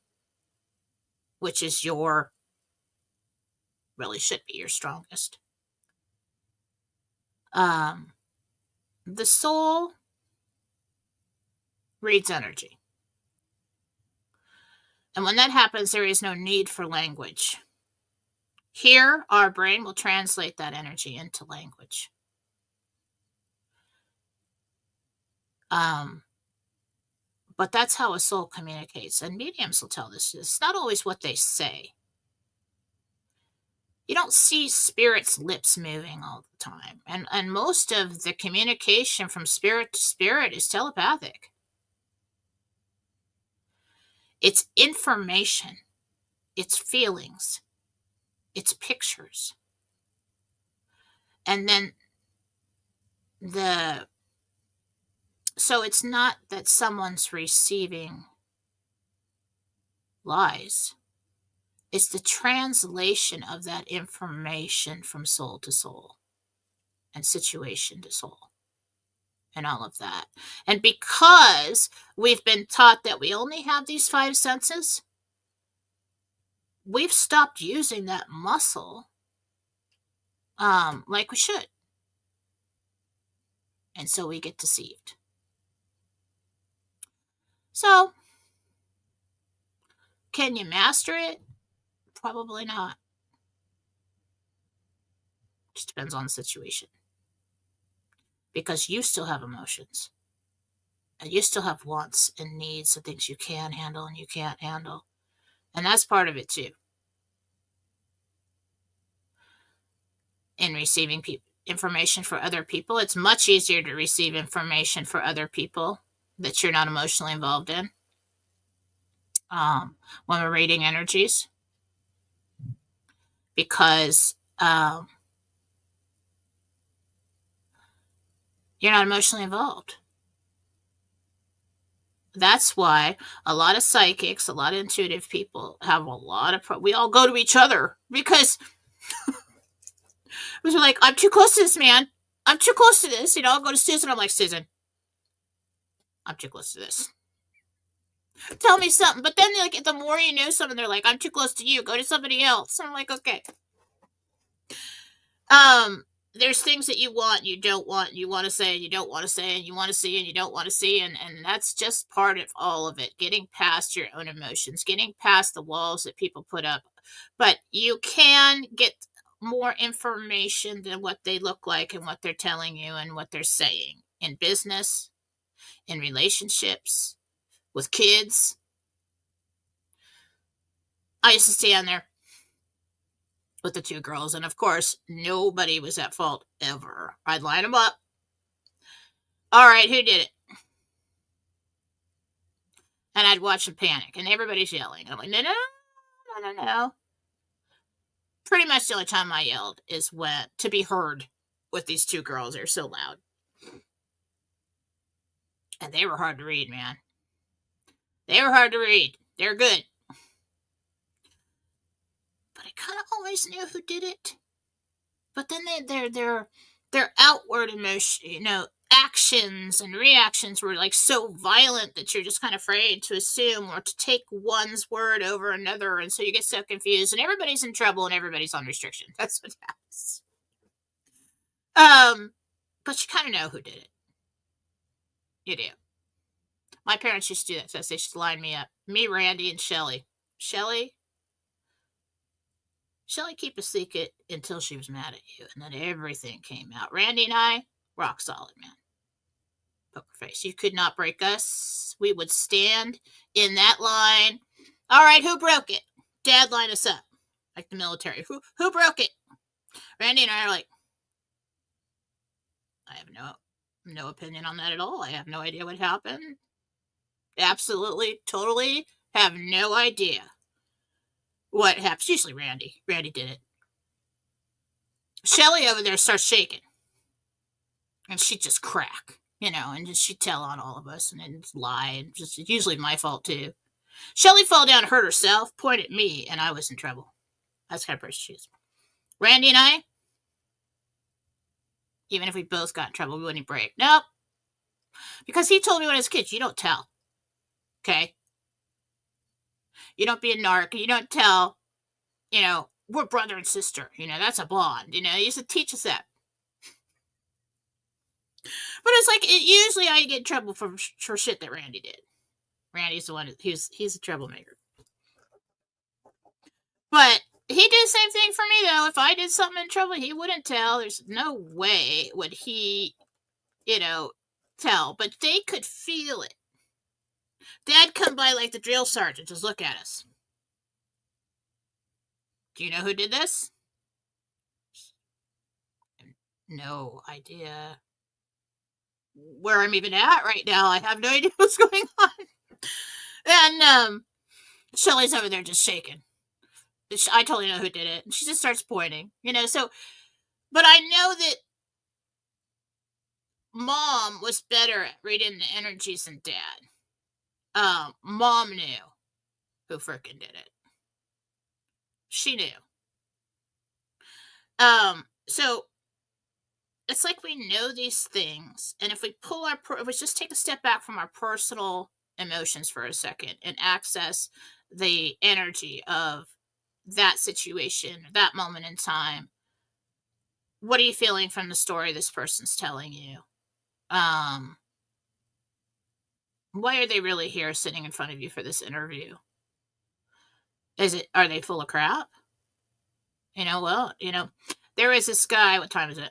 which is really should be your strongest. The soul reads energy. And when that happens, there is no need for language. Here, our brain will translate that energy into language. But that's how a soul communicates. And mediums will tell this. It's not always what they say. You don't see spirits' lips moving all the time. And most of the communication from spirit to spirit is telepathic. It's information. It's feelings. It's pictures. And then so it's not that someone's receiving lies. It's the translation of that information from soul to soul and situation to soul and all of that. And because we've been taught that we only have these five senses, we've stopped using that muscle like we should. And so we get deceived. So, can you master it? Probably not. Just depends on the situation. Because you still have emotions. And you still have wants and needs and things you can handle and you can't handle. And that's part of it too. In receiving information for other people, it's much easier to receive information for other people that you're not emotionally involved in. When we're reading energies, because you're not emotionally involved. That's why a lot of psychics, a lot of intuitive people have a lot of we all go to each other because we're like, I'm too close to this man. I'm too close to this. I'll go to Susan. I'm like, Susan, I'm too close to this. Tell me something. But then, like, the more you know something, they're like, I'm too close to you. Go to somebody else. I'm like, okay. There's things that you want, you don't want, you want to say, and you don't want to say, and you want to see, and you don't want to see, and that's just part of all of it. Getting past your own emotions, getting past the walls that people put up. But you can get more information than what they look like and what they're telling you and what they're saying in business, in relationships, with kids. I used to stand there with the two girls, and of course, nobody was at fault ever. I'd line them up. All right, who did it? And I'd watch them panic, and everybody's yelling. I'm like, no. Pretty much the only time I yelled is when to be heard with these two girls. They're so loud. And they were hard to read, man. They were hard to read. They're good. But I kind of always knew who did it. But then their outward emotion, actions and reactions were like so violent that you're just kind of afraid to assume or to take one's word over another, and so you get so confused, and everybody's in trouble and everybody's on restriction. That's what happens. But you kind of know who did it. You do. My parents used to do that to us. They used to line me up. Me, Randy, and Shelly. Shelly keep a secret until she was mad at you, and then everything came out. Randy and I, rock solid, man. Poker face. You could not break us. We would stand in that line. All right, who broke it? Dad, line us up. Like the military. Who broke it? Randy and I are like, I have no opinion on that at all. I have no idea what happened. Absolutely, totally have no idea what happened. Usually Randy. Randy did it. Shelly over there starts shaking. And she'd just crack, and she'd tell on all of us and then lie. And just usually my fault too. Shelly fell down and hurt herself, pointed at me, and I was in trouble. That's the kind of person she is. Randy and I, even if we both got in trouble, we wouldn't break. Nope. Because he told me when I was a kid, you don't tell. Okay? You don't be a narc. You don't tell, we're brother and sister. That's a bond. He used to teach us that. But it's like, usually I get in trouble for shit that Randy did. Randy's the one, he's a troublemaker. But he did the same thing for me, though. If I did something in trouble, he wouldn't tell. There's no way would he, tell. But they could feel it. Dad come by like the drill sergeant, just look at us. Do you know who did this? No idea where I'm even at right now. I have no idea what's going on. And Shelly's over there just shaking. I totally know who did it. And she just starts pointing, so, but I know that Mom was better at reading the energies than Dad. Mom knew who frickin' did it. She knew. So it's like we know these things, and if we if we just take a step back from our personal emotions for a second and access the energy of that situation, that moment in time, what are you feeling from the story this person's telling you? Why are they really here sitting in front of you for this interview? Are they full of crap? There is this guy, what time is it?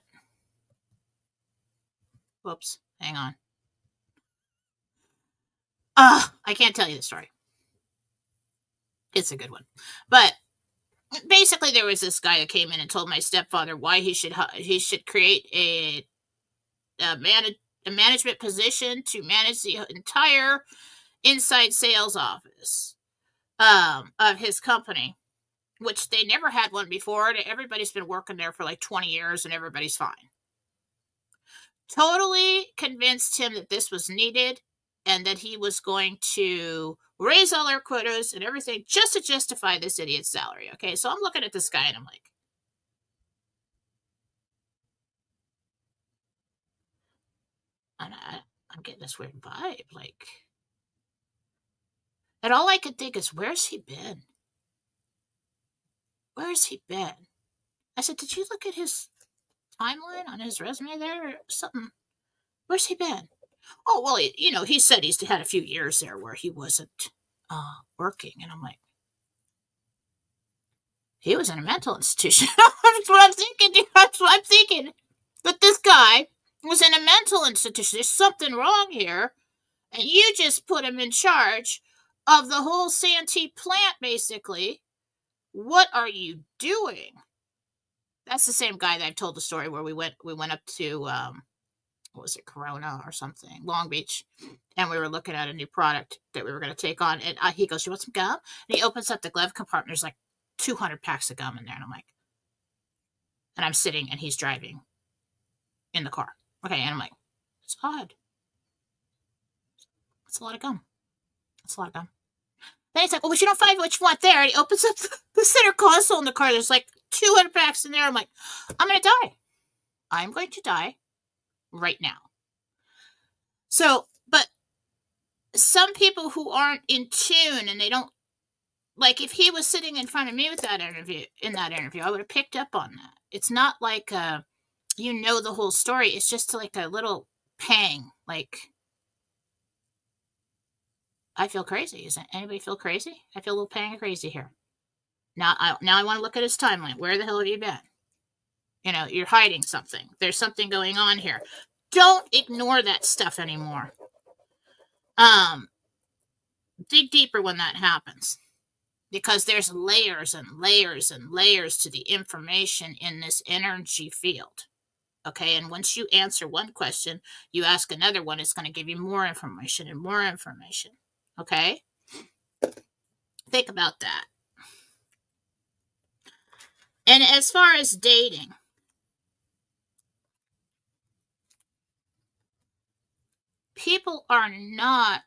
Whoops, hang on. I can't tell you the story. It's a good one. But basically there was this guy that came in and told my stepfather why he should create a management position to manage the entire inside sales office of his company, which they never had one before. Everybody's been working there for like 20 years and everybody's fine. Totally convinced him that this was needed and that he was going to raise all our quotas and everything just to justify this idiot's salary. Okay, so I'm looking at this guy and I'm like, I'm getting this weird vibe, like, and all I could think is, where's he been? Where's he been? I said, did you look at his timeline on his resume there or something? Where's he been? Oh, well, he said he's had a few years there where he wasn't working. And I'm like, he was in a mental institution. That's what I'm thinking. That's what I'm thinking. But this guy was in a mental institution. There's something wrong here. And you just put him in charge of the whole Santee plant, basically. What are you doing? That's the same guy that I've told the story where we went up to, what was it, Corona or something, Long Beach, and we were looking at a new product that we were going to take on, and he goes, you want some gum? And he opens up the glove compartment, there's like 200 packs of gum in there, and I'm like, and I'm sitting, and he's driving in the car. Okay, and I'm like, It's odd. It's a lot of gum. It's a lot of gum. Then he's like, well, but you don't find what you want there. And he opens up the center console in the car. There's like 200 packs in there. I'm like, I'm going to die. I'm going to die right now. So, but some people who aren't in tune and they don't, like if he was sitting in front of me with that interview, I would have picked up on that. It's not like, the whole story. It's just like a little pang. Like, I feel crazy. Doesn't anybody feel crazy? I feel a little pang of crazy here. Now I want to look at his timeline. Where the hell have you been? You're hiding something. There's something going on here. Don't ignore that stuff anymore. Dig deeper when that happens, because there's layers and layers and layers to the information in this energy field. Okay, and once you answer one question, you ask another one, it's going to give you more information and more information. Okay? Think about that. And as far as dating, people are not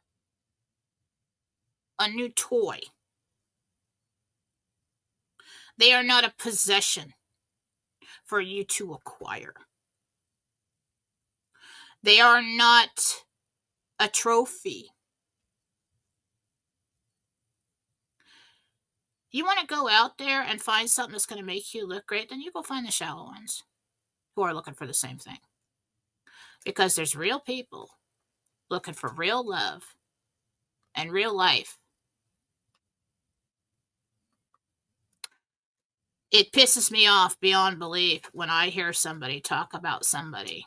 a new toy. They are not a possession for you to acquire. They are not a trophy. You want to go out there and find something that's going to make you look great, then you go find the shallow ones who are looking for the same thing. Because there's real people looking for real love and real life. It pisses me off beyond belief when I hear somebody talk about somebody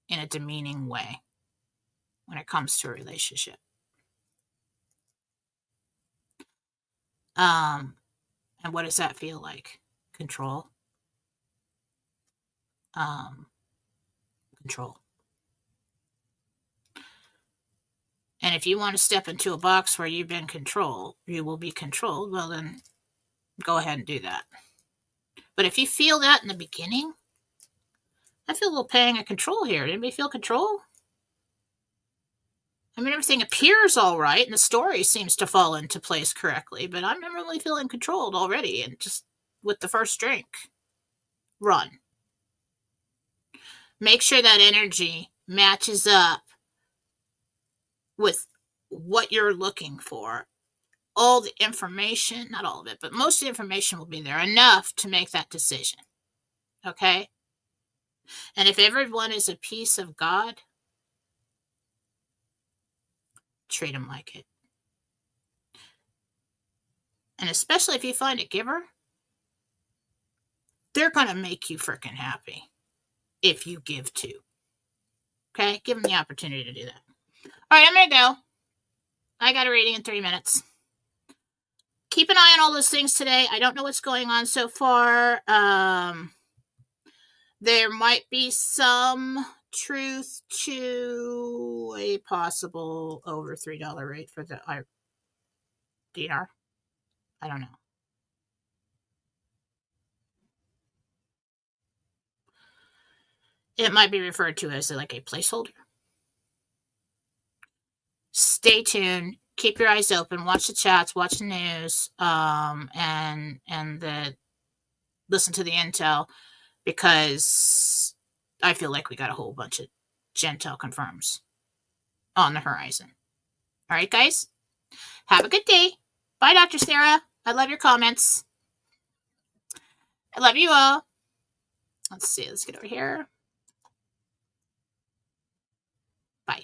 in a demeaning way when it comes to a relationship. And what does that feel like? Control. Control. And if you want to step into a box where you've been controlled, you will be controlled, well then go ahead and do that. But if you feel that in the beginning, I feel a little pang of control here. Anybody feel control? I mean, everything appears all right, and the story seems to fall into place correctly, but I'm not really feeling controlled already, and just with the first drink, run. Make sure that energy matches up with what you're looking for. All the information, not all of it, but most of the information will be there, enough to make that decision. Okay? And if everyone is a piece of God, treat them like it. And especially if you find a giver, they're going to make you freaking happy if you give too. Okay? Give them the opportunity to do that. All right, I'm going to go. I got a reading in 3 minutes. Keep an eye on all those things today. I don't know what's going on so far. There might be some truth to a possible over $3 rate for the dinar. I don't know. It might be referred to as like a placeholder. Stay tuned. Keep your eyes open. Watch the chats. Watch the news. And listen to the intel, because I feel like we got a whole bunch of Jentel confirms on the horizon. All right, guys. Have a good day. Bye, Dr. Sarah. I love your comments. I love you all. Let's see. Let's get over here. Bye.